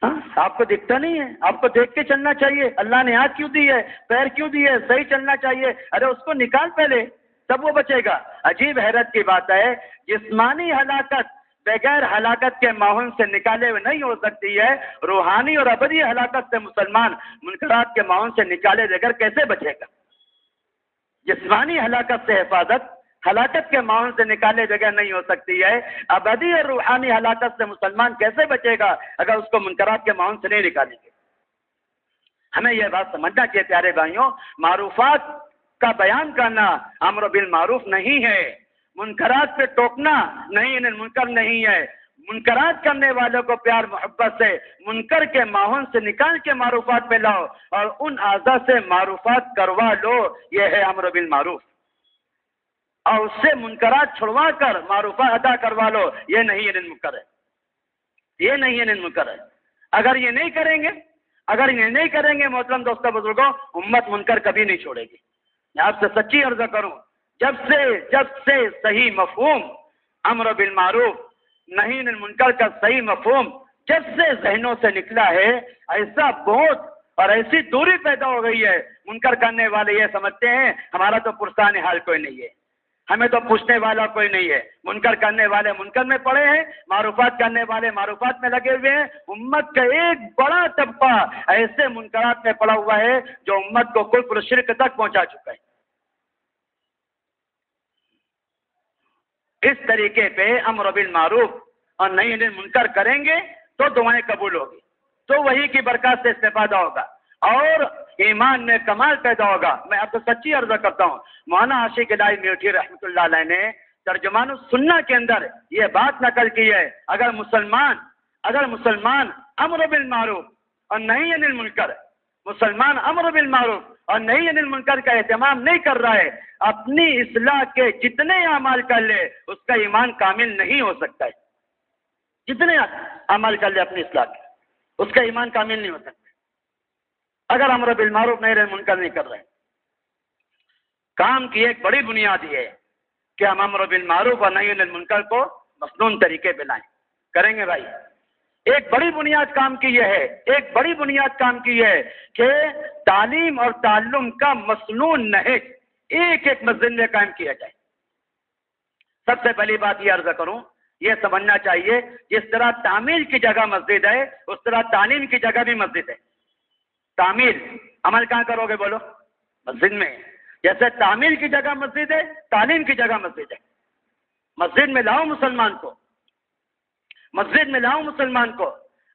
ہاں، آپ کو دکھتا نہیں ہے؟ آپ کو دیکھ کے چلنا چاہیے، اللہ نے آنکھ کیوں دی ہے، پیر کیوں دی ہے، صحیح چلنا چاہیے۔ ارے اس کو نکال پہلے، تب وہ بچے گا۔ عجیب حیرت کی بات ہے، جسمانی ہلاکت بغیر ہلاکت کے ماحول سے نکالے ہوئے نہیں ہو سکتی ہے، روحانی اور ابدی ہلاکت سے مسلمان منکرات کے ماحول سے نکالے بغیر کیسے بچے گا؟ جسمانی ہلاکت سے حفاظت ہلاکت کے ماحول سے نکالے بغیر نہیں ہو سکتی ہے، ابدی اور روحانی ہلاکت سے مسلمان کیسے بچے گا اگر اس کو منکرات کے ماحول سے نہیں نکالیں گے؟ ہمیں یہ بات سمجھنا چاہیے پیارے بھائیوں، معروفات کا بیان کرنا امر بالمعروف نہیں ہے، منکرات پہ ٹوکنا نہیں، منکر نہیں ہے۔ منکرات کرنے والوں کو پیار محبت سے منکر کے ماحول سے نکال کے معروفات پہ لاؤ اور ان اعضاء سے معروفات کروا لو، یہ ہے امر بالمعروف۔ اور اس سے منکرات چھڑوا کر معروفات ادا کروا لو، یہ نہیں ہے منکر ہے، یہ نہیں ہے منکر ہے۔ اگر یہ نہیں کریں گے محترم دوستوں بزرگوں، امت منکر کبھی نہیں چھوڑے گی۔ میں آپ سے سچی عرض کروں، جب سے صحیح مفہوم امر بالمعروف نہی عن المنکر کا صحیح مفہوم جب سے ذہنوں سے نکلا ہے، ایسا بہت اور ایسی دوری پیدا ہو گئی ہے، منکر کرنے والے یہ سمجھتے ہیں ہمارا تو پرسان حال کوئی نہیں ہے، ہمیں تو پوچھنے والا کوئی نہیں ہے۔ منکر کرنے والے منکر میں پڑے ہیں، معروفات کرنے والے معروفات میں لگے ہوئے ہیں۔ امت کا ایک بڑا طبقہ ایسے منکرات میں پڑا ہوا ہے جو امت کو کفر و شرک تک پہنچا چکا ہے۔ اس طریقے پہ امر بالمعروف اور نہی عن المنکر کریں گے تو دعائیں قبول ہوگی، تو وہی کی برکات سے استفادہ ہوگا اور ایمان میں کمال پیدا ہوگا۔ میں آپ کو سچی عرض کرتا ہوں، مولانا عاشق الہی میوٹھی رحمۃ اللہ علیہ نے ترجمان السنہ کے اندر یہ بات نقل کی ہے، اگر مسلمان امر بالمعروف اور نہی عن المنکر، مسلمان امر بالمعروف اور نہی عن المنکر کا اہتمام نہیں کر رہا ہے، اپنی اصلاح کے جتنے اعمال کر لے اس کا ایمان کامل نہیں ہو سکتا ہے۔ جتنے اعمال کر لے اپنی اصلاح کے، اس کا ایمان کامل نہیں ہو سکتا اگر امر بالمعروف نہی عن المنکر نہیں کر رہے۔ کام کی ایک بڑی بنیاد یہ ہے کہ ہم امر بالمعروف اور نہی عن المنکر کو مسنون طریقے پہ لائیں۔ کریں گے بھائی؟ ایک بڑی بنیاد کام کی یہ ہے کہ تعلیم اور تعلم کا مسنون نہج ایک مسجد میں قائم کیا جائے۔ سب سے پہلی بات یہ عرض کروں، یہ سمجھنا چاہیے جس طرح تعمیر کی جگہ مسجد ہے اس طرح تعلیم کی جگہ بھی مسجد ہے۔ تعمیر عمل کہاں کرو گے؟ بولو، مسجد میں۔ جیسے تعمیر کی جگہ مسجد ہے، تعلیم کی جگہ مسجد ہے۔ مسجد میں لاؤ مسلمان کو،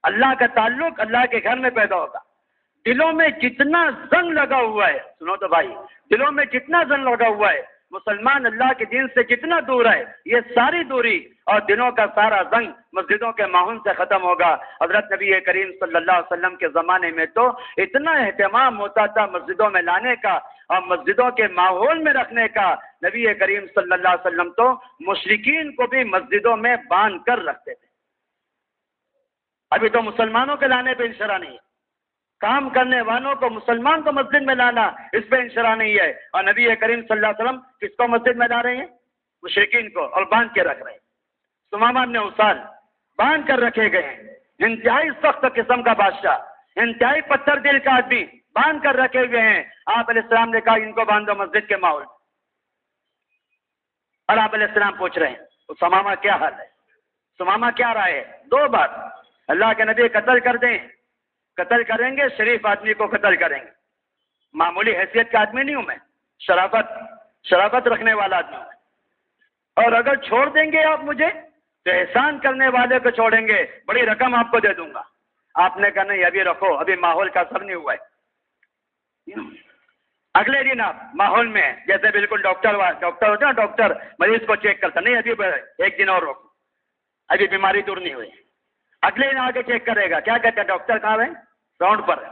اللہ کا تعلق اللہ کے گھر میں پیدا ہوگا۔ دلوں میں جتنا زنگ لگا ہوا ہے، سنو تو بھائی، دلوں میں جتنا زنگ لگا ہوا ہے، مسلمان اللہ کے دین سے جتنا دور ہے، یہ ساری دوری اور دنوں کا سارا زنگ مسجدوں کے ماحول سے ختم ہوگا۔ حضرت نبی کریم صلی اللہ علیہ وسلم کے زمانے میں تو اتنا اہتمام ہوتا تھا مسجدوں میں لانے کا اور مسجدوں کے ماحول میں رکھنے کا، نبی کریم صلی اللہ علیہ وسلم تو مشرکین کو بھی مسجدوں میں باندھ کر رکھتے تھے۔ ابھی تو مسلمانوں کے لانے پہ انشرا نہیں ہے، کام کرنے والوں کو، مسلمان کو مسجد میں لانا اس پہ انشرا نہیں ہے، اور نبی کریم صلی اللہ علیہ وسلم کس کو مسجد میں لا رہے ہیں؟ مشرکین کو، اور باندھ کے رکھ رہے ہیں۔ ثمامہ بن اسال باندھ کر رکھے گئے ہیں، انتہائی سخت قسم کا بادشاہ، انتہائی پتھر دل کا آدمی باندھ کر رکھے ہوئے ہیں. آپ علیہ السلام نے کہا ان کو باندھو مسجد کے ماحول. اور آپ علیہ السلام پوچھ رہے ہیں سمامہ کیا حال ہے, سمامہ کیا رائے ہے؟ دو بات, اللہ کے نبی قتل کر دیں, قتل کریں گے, شریف آدمی کو قتل کریں گے. معمولی حیثیت کا آدمی نہیں ہوں میں, شرافت رکھنے والا آدمی ہوں. اور اگر چھوڑ دیں گے آپ مجھے تو احسان کرنے والے کو چھوڑیں گے, بڑی رقم آپ کو دے دوں گا. آپ نے کہا نہیں ابھی رکھو, ابھی ماحول کا اثر نہیں ہوا ہے. اگلے دن آپ ماحول میں جیسے بالکل ڈاکٹر ہوتا ہے, ڈاکٹر مریض کو چیک کرتا, نہیں ابھی ایک دن اور روکو, ابھی بیماری دور نہیں ہوئی. اگلے دن آگے چیک کرے گا, کیا کہتے ہیں ڈاکٹر کہاں ہے, راؤنڈ پر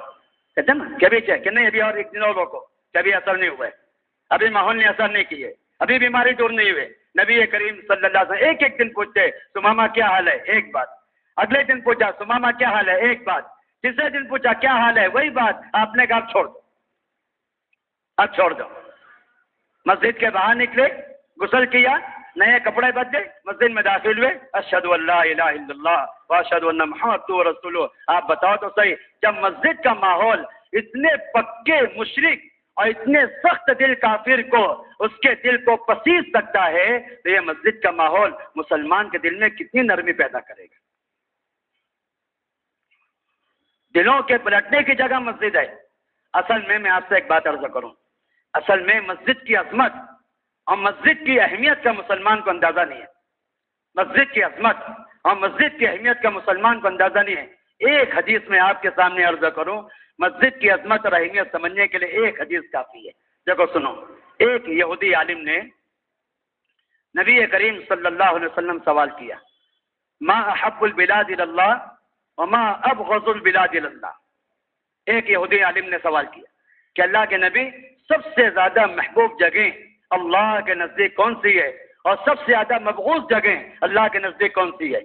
کہتے ہیں نا, کبھی چیک کہ نہیں ابھی اور ایک دن اور روکو, کبھی اثر نہیں ہوا ہے, ابھی ماحول نے اثر نہیں کیے, ابھی بیماری دور نہیں ہوئے. نبی کریم صلی اللہ علیہ وسلم ایک ایک دن پوچھتے سمامہ کیا حال ہے, ایک بات. اگلے دن پوچھا سمامہ کیا حال ہے, ایک بات. تیسرے دن پوچھا کیا حال ہے, وہی بات. آپ نے کہا اب چھوڑ دو, اب چھوڑ دو. مسجد کے باہر نکلے, غسل کیا, نئے کپڑے بدلے, مسجد میں داخل ہوئے, اشہد ان لا الہ الا اللہ واشہد ان محمد رسول. آپ بتاؤ تو صحیح, جب مسجد کا ماحول اتنے پکے مشرک اور اتنے سخت دل کافر کو اس کے دل کو پسیج سکتا ہے, تو یہ مسجد کا ماحول مسلمان کے دل میں کتنی نرمی پیدا کرے گا. دلوں کے پلٹنے کی جگہ مسجد ہے. اصل میں آپ سے ایک بات عرض کروں, اصل میں مسجد کی عظمت اور مسجد کی اہمیت کا مسلمان کو اندازہ نہیں ہے. مسجد کی عظمت اور مسجد کی اہمیت کا مسلمان کو اندازہ نہیں ہے. ایک حدیث میں آپ کے سامنے عرض کروں, مسجد کی عظمت اور اہمیت سمجھنے کے لیے ایک حدیث کافی ہے. دیکھو سنو, ایک یہودی عالم نے نبی کریم صلی اللہ علیہ وسلم سوال کیا, ما احب البلاد الی اللہ وما ابغض البلاد الی اللہ. ایک یہودی عالم نے سوال کیا کہ اللہ کے نبی سب سے زیادہ محبوب جگہیں اللہ کے نزدیک کون سی ہے, اور سب سے زیادہ مبغوض جگہیں اللہ کے نزدیک کون سی ہے؟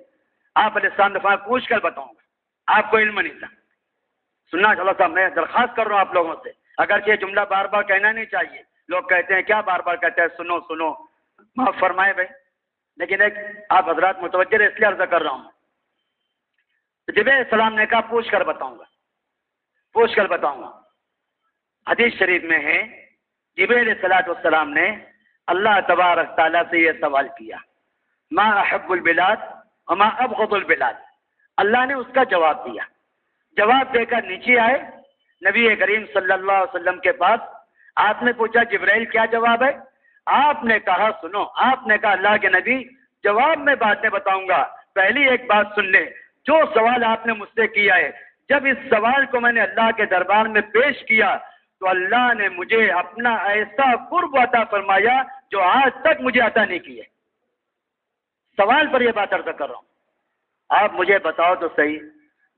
آپ علیہ السلام دفعہ پوچھ کر بتاؤں گا, آپ کو علم نہیں تھا. سننا چلو صاحب, میں درخواست کر رہا ہوں آپ لوگوں سے, اگرچہ یہ جملہ بار بار کہنا نہیں چاہیے, لوگ کہتے ہیں کیا بار بار کہتے ہیں, سنو سنو, معاف فرمائے بھائی, لیکن ایک آپ حضرات متوجہ رہے اس لیے عرض کر رہا ہوں. جبریل علیہ السلام نے کہا پوچھ کر بتاؤں گا, پوچھ کر بتاؤں گا. حدیث شریف میں ہے جبریل علیہ السلام نے اللہ تبارک تعالیٰ سے یہ سوال کیا, ما احب البلاد وما ابغض البلاد. اللہ نے اس کا جواب دیا. جواب دے کر نیچے آئے نبی کریم صلی اللہ علیہ وسلم کے پاس. آپ نے پوچھا جبرائیل کیا جواب ہے؟ آپ نے کہا سنو, آپ نے کہا اللہ کے نبی جواب میں بعد میں بتاؤں گا, پہلی ایک بات سن لیں. جو سوال آپ نے مجھ سے کیا ہے, جب اس سوال کو میں نے اللہ کے دربار میں پیش کیا تو اللہ نے مجھے اپنا ایسا قرب عطا فرمایا جو آج تک مجھے عطا نہیں کیے. سوال پر یہ بات عرض کر رہا ہوں. آپ مجھے بتاؤ تو صحیح,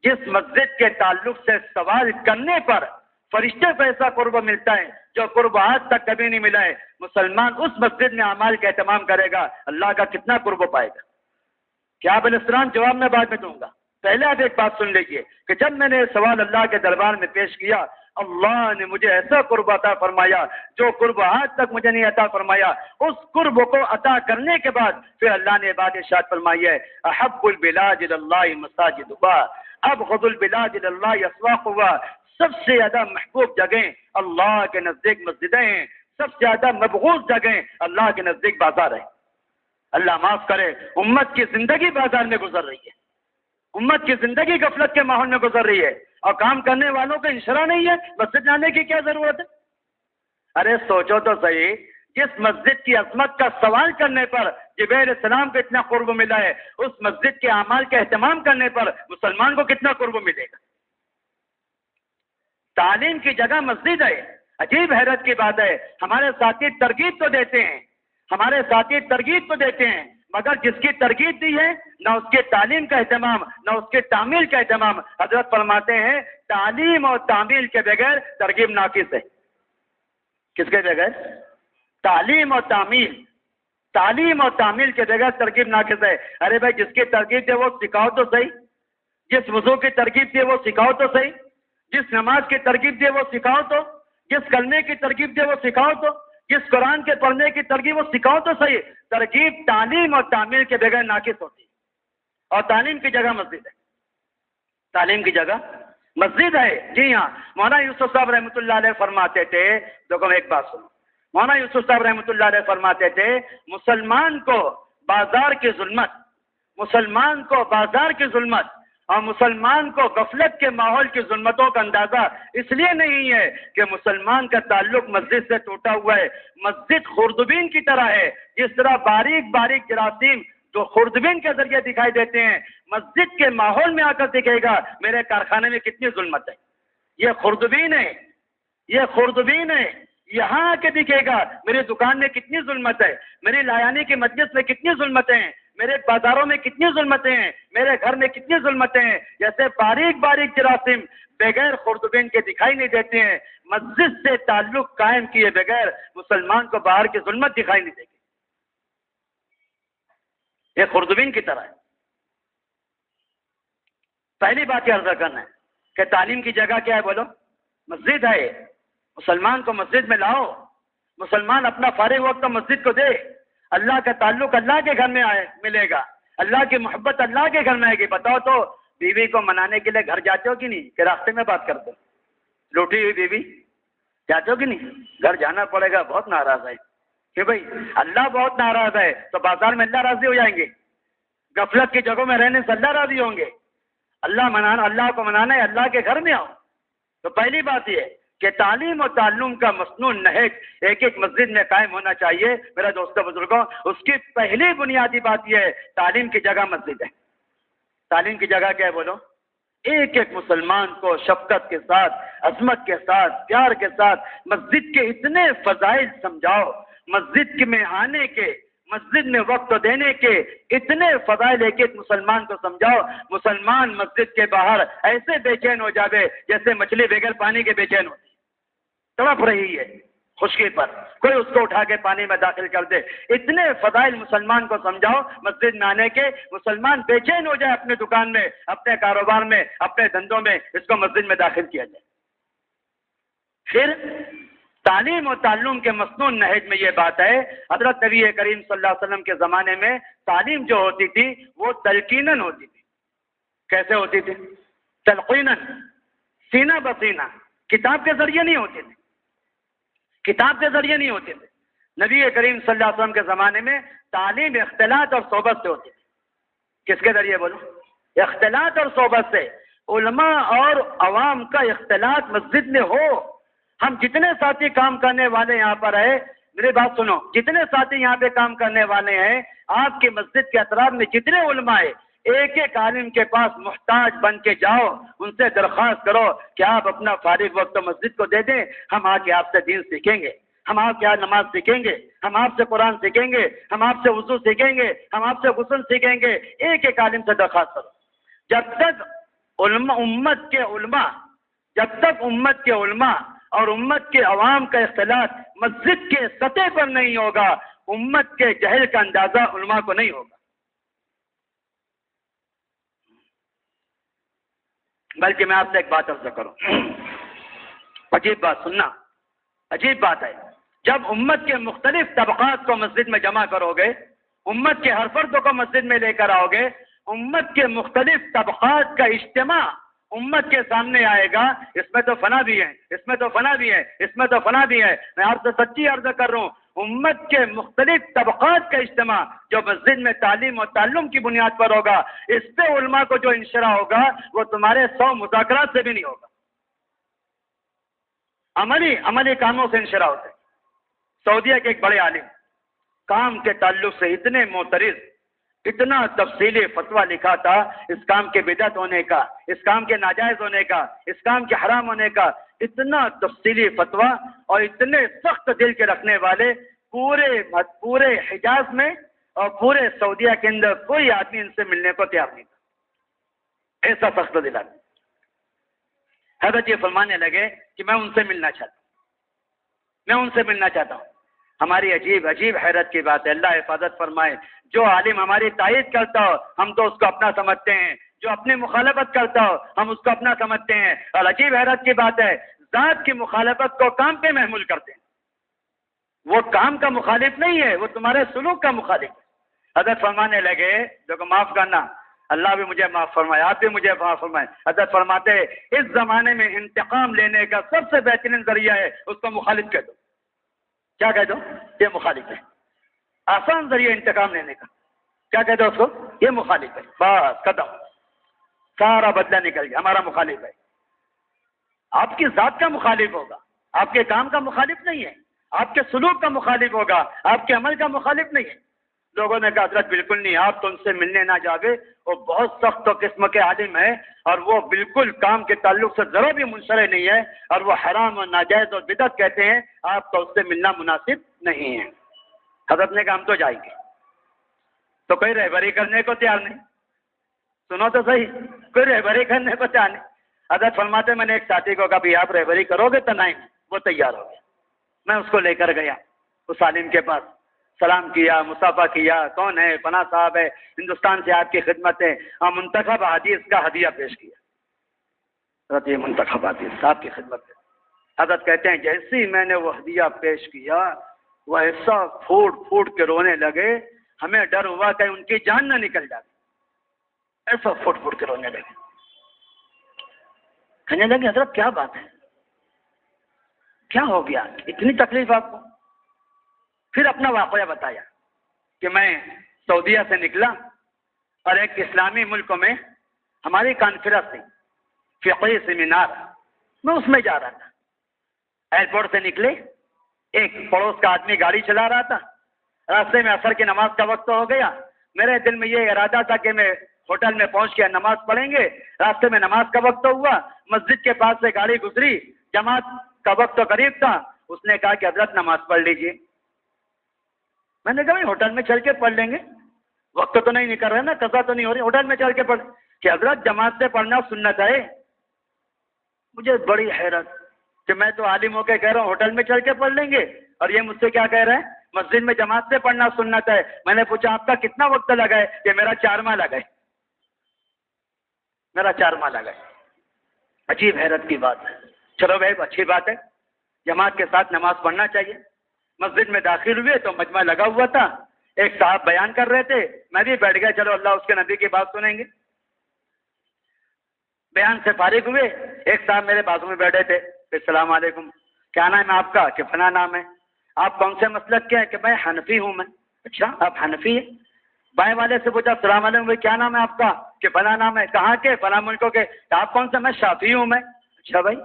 جس مسجد کے تعلق سے سوال کرنے پر فرشتے کو ایسا قرب ملتا ہے جو قرب آج تک کبھی نہیں ملا ہے, مسلمان اس مسجد میں اعمال کا اہتمام کرے گا, اللہ کا کتنا قرب پائے گا. کیا آپ علیہ السلام جواب میں بعد میں دوں گا, پہلے آپ ایک بات سن لیجئے کہ جب میں نے یہ سوال اللہ کے دربار میں پیش کیا, اللہ نے مجھے ایسا قرب عطا فرمایا جو قرب آج تک مجھے نہیں عطا فرمایا. اس قرب کو عطا کرنے کے بعد پھر اللہ نے بات ارشاد فرمائی ہے, احب البلاد الی اللہ مساجدها ابغض البلاد الی اللہ اسواقها. سب سے زیادہ محبوب جگہیں اللہ کے نزدیک مسجدیں ہیں, سب سے زیادہ مبغوض جگہیں اللہ کے نزدیک بازار ہیں. اللہ معاف کرے, امت کی زندگی بازار میں گزر رہی ہے, امت کی زندگی غفلت کے ماحول میں گزر رہی ہے, اور کام کرنے والوں کا انشرا نہیں ہے. مسجد جانے کی کیا ضرورت ہے؟ ارے سوچو تو صحیح, جس مسجد کی عظمت کا سوال کرنے پر جبریل علیہ السلام کو اتنا قرب ملا ہے, اس مسجد کے اعمال کا اہتمام کرنے پر مسلمان کو کتنا قرب ملے گا. تعلیم کی جگہ مسجد ہے. عجیب حیرت کی بات ہے, ہمارے ساتھی ترغیب تو دیتے ہیں, ہمارے ساتھی ترغیب تو دیتے ہیں, مگر جس کی ترغیب دی ہے نہ اس کے تعلیم کا اہتمام نہ اس کے تعمیل کا اہتمام. حضرت فرماتے ہیں تعلیم اور تعمیل کے بغیر ترغیب ناقص ہے. کس کے بغیر؟ تعلیم اور تعمیل, تعلیم اور تعمیل کے بغیر ترغیب ناقص ہے. ارے بھائی جس کی ترغیب دے وہ سکھاؤ تو صحیح, جس وضو کی ترغیب دے وہ سکھاؤ تو صحیح, جس نماز کی ترغیب دے وہ سکھاؤ تو, جس کلمے کی ترغیب دے وہ سکھاؤ تو, جس قرآن کے پڑھنے کی ترغیب وہ سکھاؤ تو صحیح. ترغیب تعلیم اور تعمیل کے بغیر ناقص ہوتی ہے, اور تعلیم کی جگہ مسجد ہے, تعلیم کی جگہ مسجد ہے. جی ہاں، مولانا یوسف صاحب رحمۃ اللہ علیہ فرماتے تھے، دیکھو ایک بات سنو، مولانا یوسف صاحب رحمۃ اللہ علیہ فرماتے تھے مسلمان کو بازار کی ظلمت، مسلمان کو بازار کی ظلمت اور مسلمان کو غفلت کے ماحول کی ظلمتوں کا اندازہ اس لیے نہیں ہے کہ مسلمان کا تعلق مسجد سے ٹوٹا ہوا ہے. مسجد خوردبین کی طرح ہے، جس طرح باریک باریک جراثیم جو خوردبین کے ذریعے دکھائی دیتے ہیں، مسجد کے ماحول میں آ کر دکھے گا میرے کارخانے میں کتنی ظلمت ہے. یہ خوردبین ہے، یہ خوردبین ہے. یہاں آ کے دکھے گا میری دکان میں کتنی ظلمت ہے، میری لایانی کی مجلس میں کتنی ظلمتیں ہیں، میرے بازاروں میں کتنی ظلمتیں ہیں، میرے گھر میں کتنی ظلمتیں ہیں. جیسے باریک باریک جراثیم بغیر خوردبین کے دکھائی نہیں دیتے ہیں، مسجد سے تعلق قائم کیے بغیر مسلمان کو باہر کی ظلمت دکھائی نہیں دے گی. یہ خوردبین کی طرح ہے. پہلی بات یہ عرض کرنا ہے کہ تعلیم کی جگہ کیا ہے، بولو مسجد ہے. مسلمان کو مسجد میں لاؤ، مسلمان اپنا فارغ وقت مسجد کو دے. اللہ کا تعلق اللہ کے گھر میں ملے گا، اللہ کی محبت اللہ کے گھر میں آئے گی. بتاؤ تو بیوی کو منانے کے لیے گھر جاتے ہو کہ نہیں، کہ راستے میں بات کرتے ہو؟ لوٹی ہوئی بیوی جاتے ہو کہ نہیں؟ گھر جانا پڑے گا، بہت ناراض ہے کہ بھائی اللہ بہت ناراض ہے، تو بازار میں اللہ راضی ہو جائیں گے. غفلت کی جگہوں میں رہنے سے اللہ راضی ہوں گے. اللہ کو منانا ہے، اللہ کے گھر میں آؤ. تو پہلی بات یہ ہے کہ تعلیم و تعلم کا مصنون نہج ایک ایک مسجد میں قائم ہونا چاہیے. میرا دوستو بزرگوں، اس کی پہلی بنیادی بات یہ ہے تعلیم کی جگہ مسجد ہے. تعلیم کی جگہ کیا ہے بولو؟ ایک ایک مسلمان کو شفقت کے ساتھ، عظمت کے ساتھ، پیار کے ساتھ مسجد کے اتنے فضائل سمجھاؤ، مسجد میں آنے کے، مسجد میں وقت دینے کے اتنے فضائل ایک ایک مسلمان کو سمجھاؤ. مسلمان مسجد کے باہر ایسے بے چین ہو جاوے جیسے مچھلی بغیر پانی کے بے چین ہوتی، تڑپ رہی ہے خشکی پر، کوئی اس کو اٹھا کے پانی میں داخل کر دے. اتنے فضائل مسلمان کو سمجھاؤ مسجد میں آنے کے، مسلمان بے چین ہو جائے اپنے دکان میں، اپنے کاروبار میں، اپنے دھندوں میں، اس کو مسجد میں داخل کیا جائے. پھر تعلیم و تعلم کے مصنون نہج میں یہ بات ہے، حضرت نبی کریم صلی اللہ علیہ وسلم کے زمانے میں تعلیم جو ہوتی تھی وہ تلقیناً ہوتی تھی. کیسے ہوتی تھی؟ تلقیناً، سینہ بسینہ، کتاب کے ذریعے نہیں ہوتی تھی، کتاب کے ذریعے نہیں ہوتے تھے. نبی کریم صلی اللہ علیہ وسلم کے زمانے میں تعلیم اختلاط اور صحبت سے ہوتی تھی. کس کے ذریعے بولو؟ اختلاط اور صحبت سے. علماء اور عوام کا اختلاط مسجد میں ہو. ہم جتنے ساتھی کام کرنے والے یہاں پر ہیں، میری بات سنو، جتنے ساتھی یہاں پہ کام کرنے والے ہیں، آپ کی مسجد کے اطراف میں جتنے علماء ہیں، ایک ایک عالم کے پاس محتاج بن کے جاؤ، ان سے درخواست کرو کہ آپ اپنا فارغ وقت مسجد کو دے دیں، ہم آ کے آپ سے دین سیکھیں گے، ہم آپ کے نماز سیکھیں گے، ہم آپ سے قرآن سیکھیں گے، ہم آپ سے وضو سیکھیں گے، ہم آپ سے غسل سیکھیں گے. ایک ایک عالم سے درخواست کرو. جب تک امت کے علماء اور امت کے عوام کا اختلاط مسجد کے سطح پر نہیں ہوگا، امت کے جہل کا اندازہ علماء کو نہیں ہوگا. بلکہ میں آپ سے ایک بات عرض کروں، عجیب بات سننا، عجیب بات ہے. جب امت کے مختلف طبقات کو مسجد میں جمع کرو گے، امت کے ہر فرد کو مسجد میں لے کر آؤ گے، امت کے مختلف طبقات کا اجتماع امت کے سامنے آئے گا. اس میں تو فنا بھی ہے، اس میں تو فنا بھی ہے، اس میں تو فنا بھی ہے. میں آپ سے سچی عرض کر رہا ہوں، امت کے مختلف طبقات کا اجتماع جو مسجد میں تعلیم و تعلم کی بنیاد پر ہوگا، اس پہ علماء کو جو انشراح ہوگا وہ تمہارے 100 مذاکرات سے بھی نہیں ہوگا. عملی کاموں سے انشراح ہوتے. سعودیہ کے ایک بڑے عالم کام کے تعلق سے اتنے معترض، اتنا تفصیلی فتویٰ لکھا تھا اس کام کے بدعت ہونے کا، اس کام کے ناجائز ہونے کا، اس کام کے حرام ہونے کا. اتنا تفصیلی فتویٰ اور اتنے سخت دل کے رکھنے والے پورے حجاز میں اور پورے سعودیہ کے اندر کوئی آدمی ان سے ملنے کو تیار نہیں تھا. ایسا سخت دل آدمی. حضرت یہ فرمانے لگے کہ میں ان سے ملنا چاہتا ہوں. ہماری عجیب حیرت کی بات ہے. اللہ حفاظت فرمائے. جو عالم ہماری تائید کرتا ہو ہم تو اس کو اپنا سمجھتے ہیں، جو اپنی مخالفت کرتا ہو ہم اس کو اپنا سمجھتے ہیں. اور عجیب حیرت کی بات ہے، ذات کی مخالفت کو کام پہ محمول کرتے ہیں. وہ کام کا مخالف نہیں ہے، وہ تمہارے سلوک کا مخالف ہے. حضرت فرمانے لگے، جو کہ معاف کرنا، اللہ بھی مجھے معاف فرمائے، آپ بھی مجھے معاف فرمائے۔ حضرت فرماتے ہیں اس زمانے میں انتقام لینے کا سب سے بہترین ذریعہ ہے اس کو مخالف کہہ دو۔ کیا کہہ دو؟ یہ مخالف ہے۔ آسان ذریعہ انتقام لینے کا کیا کہہ دو اس کو؟ یہ مخالف ہے، بس ختم، سارا بدلہ نکل گیا، ہمارا مخالف ہے۔ آپ کی ذات کا مخالف ہوگا، آپ کے کام کا مخالف نہیں ہے، آپ کے سلوک کا مخالف ہوگا، آپ کے عمل کا مخالف نہیں ہے۔ لوگوں نے کہا حضرت بالکل نہیں، آپ تو ان سے ملنے نہ جاوے، وہ بہت سخت و قسم کے عالم ہے اور وہ بالکل کام کے تعلق سے ذرا بھی منصرف نہیں ہے اور وہ حرام اور ناجائز اور بدعت کہتے ہیں، آپ کو اس سے ملنا مناسب نہیں ہے۔ حضرت نے کہا ہم تو جائیں گے، تو کوئی رہبری کرنے کو تیار نہیں۔ سنو تو صحیح، کوئی رہبری کرنے کو تیار نہیں۔ حضرت فرماتے میں نے ایک ساتھی کو کہا بھی آپ رہبری کرو گے تنائم؟ وہ تیار ہو گیا۔ میں اس کو لے کر گیا اس عالم کے پاس، سلام کیا، مصافحہ کیا، کون ہے؟ فلاں صاحب ہے، ہندوستان سے آپ کی خدمت ہے، منتخب حدیث کا ہدیہ پیش کیا۔ حضرت یہ منتخب حدیث آپ کی خدمت ہے۔ حضرت کہتے ہیں جیسے ہی میں نے وہ ہدیہ پیش کیا وہ ایسا پھوٹ پھوٹ کے رونے لگے، ہمیں ڈر ہوا کہ ان کی جان نہ نکل جاتی، ایسا پھوٹ پھوٹ کے رونے لگے۔ کہنے لگے حضرت کیا بات ہے، کیا ہو گیا، اتنی تکلیف آپ کو؟ پھر اپنا واقعہ بتایا کہ میں سعودیہ سے نکلا اور ایک اسلامی ملک میں ہماری کانفرنس تھی، فقہی سیمینار، میں اس میں جا رہا تھا۔ ایئرپورٹ سے نکلے، ایک پڑوس کا آدمی گاڑی چلا رہا تھا، راستے میں عصر کی نماز کا وقت ہو گیا۔ میرے دل میں یہ ارادہ تھا کہ میں ہوٹل میں پہنچ کے نماز پڑھیں گے، راستے میں نماز کا وقت ہوا، مسجد کے پاس سے گاڑی گزری، جماعت کا وقت تو قریب تھا، اس نے کہا کہ حضرت نماز پڑھ لیجیے۔ میں نے کہا بھائی ہوٹل میں چل کے پڑھ لیں گے، وقت تو نہیں نکل رہا ہے نا، قضا تو نہیں ہو رہی، ہوٹل میں چل کے پڑھ کہ حضرت جماعت سے پڑھنا سنت ہے۔ مجھے بڑی حیرت کہ میں تو عالم ہو کے کہہ رہا ہوں ہوٹل میں چل کے پڑھ لیں گے اور یہ مجھ سے کیا کہہ رہے ہیں مسجد میں جماعت سے پڑھنا سنت ہے۔ میں نے پوچھا آپ کا کتنا وقت لگا ہے؟ کہ میرا 4 ماہ لگا ہے، میرا 4 ماہ لگا ہے۔ عجیب حیرت کی بات ہے۔ چلو بھائی اچھی بات ہے، جماعت کے ساتھ نماز پڑھنا چاہیے۔ مسجد میں داخل ہوئے تو مجمع لگا ہوا تھا، ایک صاحب بیان کر رہے تھے، میں بھی بیٹھ گیا، چلو اللہ اس کے نبی کی بات سنیں گے۔ بیان سے فارغ ہوئے، ایک صاحب میرے بازو میں بیٹھے تھے، السلام علیکم، کیا نام ہے آپ کا؟ کہ فلاں نام ہے۔ آپ کون سے مسلک کے ہیں؟ کہ میں حنفی ہوں میں۔ اچھا آپ حنفی ہیں؟ بائیں والے سے پوچھا السلام علیکم بھائی کیا نام ہے آپ کا؟ کہ فلاں نام ہے۔ کہاں کے؟ فلاں ملکوں کے۔ کہ آپ کون سے؟ میں شافعی ہوں میں۔ اچھا بھائی۔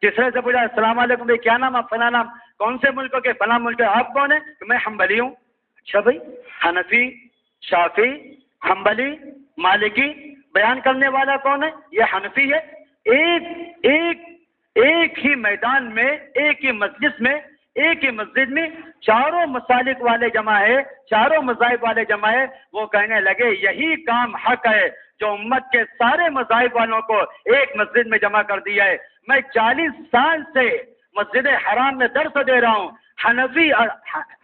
تیسرے سے پوچھا السلام علیکم بھائی کیا نام؟ آپ فلاں نام۔ کون سے ملکوں کے؟ فلاں ملک کے۔ آپ کون ہیں؟ کہ میں حنبلی ہوں۔ اچھا بھائی، حنفی، شافعی، حنبلی، مالکی، بیان کرنے والا کون ہے؟ یہ حنفی ہے۔ ایک ہی میدان میں، ایک ہی مجلس میں، ایک ہی مسجد میں چاروں مسالک والے جمع ہے، چاروں مذاہب والے جمع ہے۔ وہ کہنے لگے یہی کام حق ہے جو امت کے سارے مذاہب والوں کو ایک مسجد میں جمع کر دیا ہے۔ میں 40 سال سے مسجد حرام میں درس دے رہا ہوں، حنفی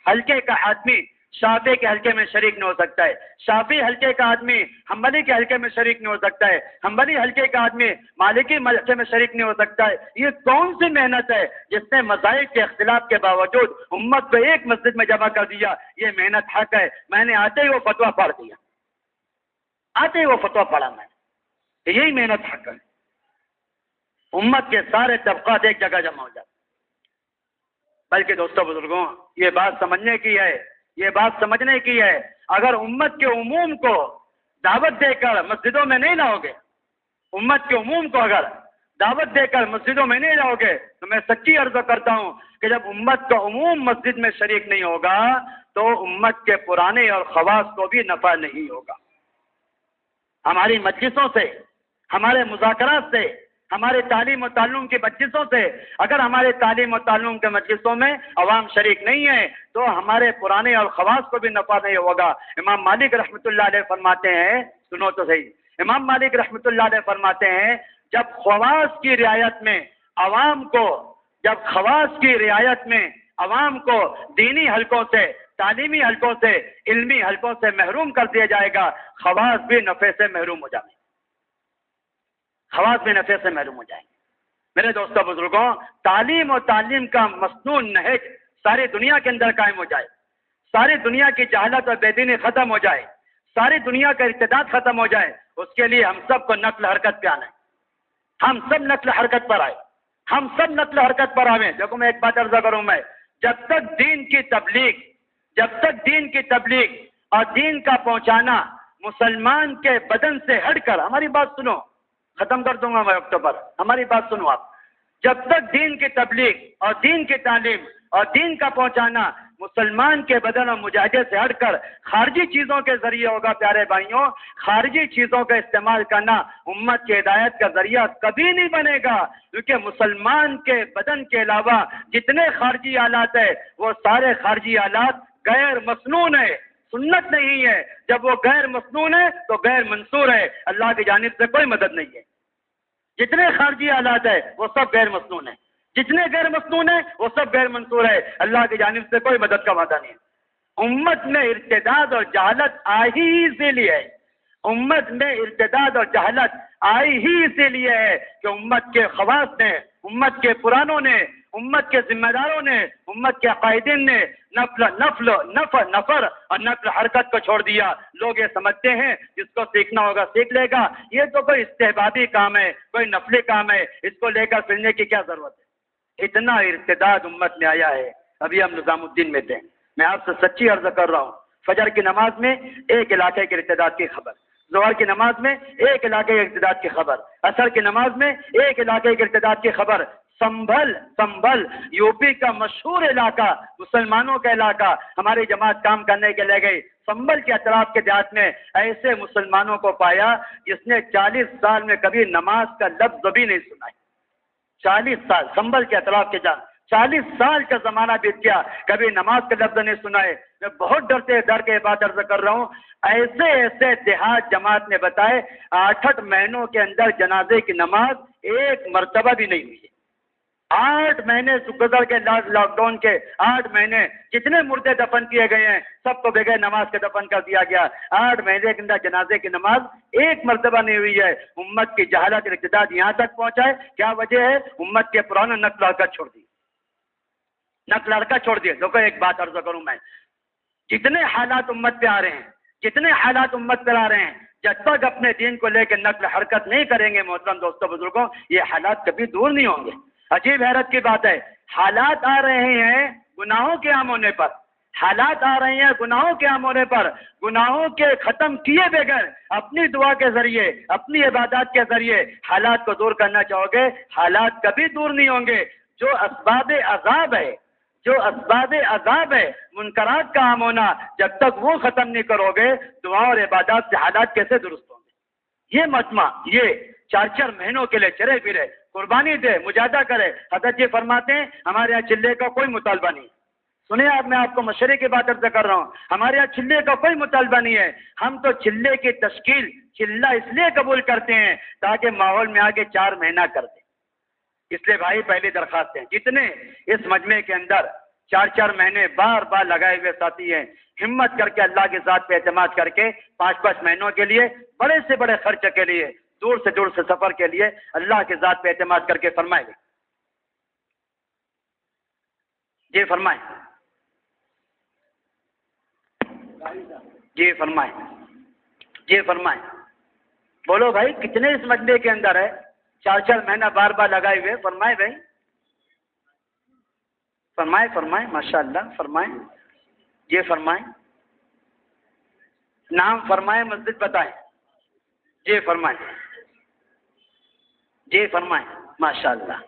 حلقے کا آدمی شافعی کے حلقے میں شریک نہیں ہو سکتا ہے، شافعی حلقے کا آدمی حنبلی کے حلقے میں شریک نہیں ہو سکتا ہے، حنبلی حلقے کا آدمی مالکی حلقے میں شریک نہیں ہو سکتا ہے۔ یہ کون سی محنت ہے جس نے مذاہب کے اختلاف کے باوجود امت کو ایک مسجد میں جمع کر دیا؟ یہ محنت حق ہے۔ میں نے آتے ہی وہ فتویٰ پڑھ دیا، آتے ہی وہ فتویٰ پڑھا میں نے، یہی محنت حق ہے۔ امت کے سارے طبقات ایک جگہ جمع ہو جاتے۔ بلکہ دوستوں بزرگوں، یہ بات سمجھنے کی ہے، یہ بات سمجھنے کی ہے، اگر امت کے عموم کو دعوت دے کر مسجدوں میں نہیں لاؤ گے، امت کے عموم کو اگر دعوت دے کر مسجدوں میں نہیں لاؤ گے، تو میں سچی عرض کرتا ہوں کہ جب امت کا عموم مسجد میں شریک نہیں ہوگا تو امت کے پرانے اور خواص کو بھی نفع نہیں ہوگا۔ ہماری مجلسوں سے، ہمارے مذاکرات سے، ہمارے تعلیم و تعلم کی مجلسوں سے، اگر ہمارے تعلیم و تعلم کے مجلسوں میں عوام شریک نہیں ہے تو ہمارے پرانے اور خواص کو بھی نفع نہیں ہوگا۔ امام مالک رحمۃ اللہ علیہ فرماتے ہیں، سنو تو صحیح، امام مالک رحمۃ اللہ علیہ فرماتے ہیں جب خواص کی رعایت میں عوام کو، جب خواص کی رعایت میں عوام کو دینی حلقوں سے، تعلیمی حلقوں سے، علمی حلقوں سے محروم کر دیا جائے گا، خواص بھی نفع سے محروم ہو جائیں گے، خواص بھی نفع سے محروم ہو جائیں گے۔ میرے دوستوں بزرگوں، تعلیم اور تعلیم کا مصنون نہج ساری دنیا کے اندر قائم ہو جائے، ساری دنیا کی جہالت اور بے دینی ختم ہو جائے، ساری دنیا کا ارتداد ختم ہو جائے، اس کے لیے ہم سب کو نقل حرکت پہ آنا ہے. ہم سب نقل حرکت پر آئے، ہم سب نقل حرکت پر آویں. دیکھو میں ایک بات عرض کروں، میں جب تک دین کی تبلیغ اور دین کا پہنچانا مسلمان کے بدن سے ہٹ کر، ہماری بات سنو، ختم کر دوں گا میں وقت پر، ہماری بات سنو آپ. جب تک دین کی تبلیغ اور دین کی تعلیم اور دین کا پہنچانا مسلمان کے بدن اور مجاہدے سے ہٹ کر خارجی چیزوں کے ذریعے ہوگا، پیارے بھائیوں، خارجی چیزوں کا استعمال کرنا امت کی ہدایت کا ذریعہ کبھی نہیں بنے گا. کیونکہ مسلمان کے بدن کے علاوہ جتنے خارجی آلات ہیں وہ سارے خارجی آلات غیر مسنون ہے، سنت نہیں ہے. جب وہ غیر مسنون ہے تو غیر منصور ہے، اللہ کی جانب سے کوئی مدد نہیں ہے. جتنے خارجی آلات ہیں وہ سب غیر مسنون ہیں، جتنے غیر مسنون ہیں وہ سب غیر منصور ہے، اللہ کی جانب سے کوئی مدد کا وعدہ نہیں ہے. امت میں ارتداد اور جہالت آئی ہی اسی لیے ہے، امت میں ارتداد اور جہالت آئی ہی اسی لیے ہے کہ امت کے خواص نے، امت کے پرانوں نے، امت کے ذمہ داروں نے، امت کے قائدین نے نفر اور نقل حرکت کو چھوڑ دیا. لوگ یہ سمجھتے ہیں جس کو سیکھنا ہوگا سیکھ لے گا، یہ تو کوئی استحبابی کام ہے، کوئی نفلی کام ہے، اس کو لے کر پھرنے کی کیا ضرورت ہے. اتنا ارتداد امت میں آیا ہے. ابھی ہم نظام الدین میں تھے، میں آپ سے سچی عرض کر رہا ہوں، فجر کی نماز میں ایک علاقے کے ارتداد کی خبر، ظہر کی نماز میں ایک علاقے کے ارتداد کی خبر، عصر کی نماز میں ایک علاقے کے ارتداد کی خبر. سنبھل یو پی کا مشہور علاقہ، مسلمانوں کا علاقہ، ہماری جماعت کام کرنے کے لے گئی. سنبھل کے اطراف کے دیہات میں ایسے مسلمانوں کو پایا جس نے 40 سال میں کبھی نماز کا لفظ بھی نہیں سنا ہے. 40 سال سنبھل کے اطراف کے جان، 40 سال کا زمانہ بیت گیا، کبھی نماز کا لفظ نہیں سنا ہے. میں بہت ڈر کے بات عرض کر رہا ہوں. ایسے دیہات جماعت نے بتائے 8 مہینوں کے اندر جنازے کی نماز ایک مرتبہ بھی نہیں ہوئی ہے. 8 مہینے گزر کے لاک ڈاؤن کے 8 مہینے جتنے مردے دفن کیے گئے ہیں سب کو بغیر نماز کے دفن کر دیا گیا. 8 مہینے کے اندر جنازے کی نماز ایک مرتبہ نہیں ہوئی ہے. امت کی جہالت اور ارتداد یہاں تک پہنچا ہے. کیا وجہ ہے؟ امت کے پرانا نقل حرکت چھوڑ دی، نقل حرکت چھوڑ دیے. دیکھو ایک بات عرض کروں میں، جتنے حالات امت پہ آ رہے ہیں، جتنے حالات امت پہ آ رہے ہیں، جب تک اپنے دین کو لے کے نقل حرکت نہیں کریں گے محترم دوستوں بزرگوں، یہ حالات کبھی دور نہیں ہوں گے. عجیب حیرت کی بات ہے، حالات آ رہے ہیں گناہوں کے عام ہونے پر، حالات آ رہے ہیں گناہوں کے عام ہونے پر. گناہوں کے ختم کیے بغیر اپنی دعا کے ذریعے، اپنی عبادات کے ذریعے حالات کو دور کرنا چاہو گے، حالات کبھی دور نہیں ہوں گے. جو اسباب عذاب ہے منکرات کا عام ہونا، جب تک وہ ختم نہیں کرو گے دعا اور عبادات سے حالات کیسے درست ہوں گے. یہ مجمع یہ 4 مہینوں کے لیے چلے پھرے، قربانی دے، مجاہدہ کرے. حضرت جی فرماتے ہیں ہمارے یہاں چلے کا کوئی مطالبہ نہیں. سنیں آپ، میں آپ کو مشورے کی بات عرض کر رہا ہوں، ہمارے یہاں چلے کا کوئی مطالبہ نہیں ہے. ہم تو چلے کی تشکیل چلہ اس لیے قبول کرتے ہیں تاکہ ماحول میں آگے 4 مہینہ کر دیں. اس لیے بھائی پہلی درخواست ہے، جتنے اس مجمع کے اندر 4 مہینے بار بار لگائے ہوئے ساتھی ہیں، ہمت کر کے اللہ کے ذات پہ اعتماد کر کے 5 مہینوں کے لیے بڑے سے بڑے خرچ کے لیے، دور سے سفر کے لیے اللہ کے ذات پہ اعتماد کر کے فرمائیں گے. جی فرمائیں، جی فرمائیں، جی فرمائیں. بولو بھائی کتنے اس مجمع کے اندر ہے 4 مہینہ بار بار لگائے ہوئے؟ فرمائیں بھائی، فرمائیں ماشاء اللہ، فرمائیں. جی فرمائیں، نام فرمائیں، مسجد بتائیں. جی فرمائیں، جی فرمائیں ماشاء اللہ.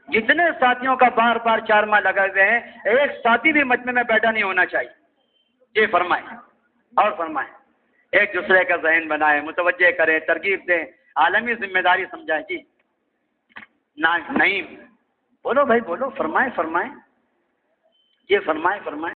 جتنے ساتھیوں کا بار بار 4 ماہ لگے ہوئے ہیں، ایک ساتھی بھی مجمع میں بیٹھا نہیں ہونا چاہیے. جی فرمائیں، اور فرمائیں. ایک دوسرے کا ذہن بنائیں، متوجہ کریں، ترغیب دیں، عالمی ذمہ داری سمجھائیں. جی نہیں بولو بھائی، بولو، فرمائیں. جی فرمائیں.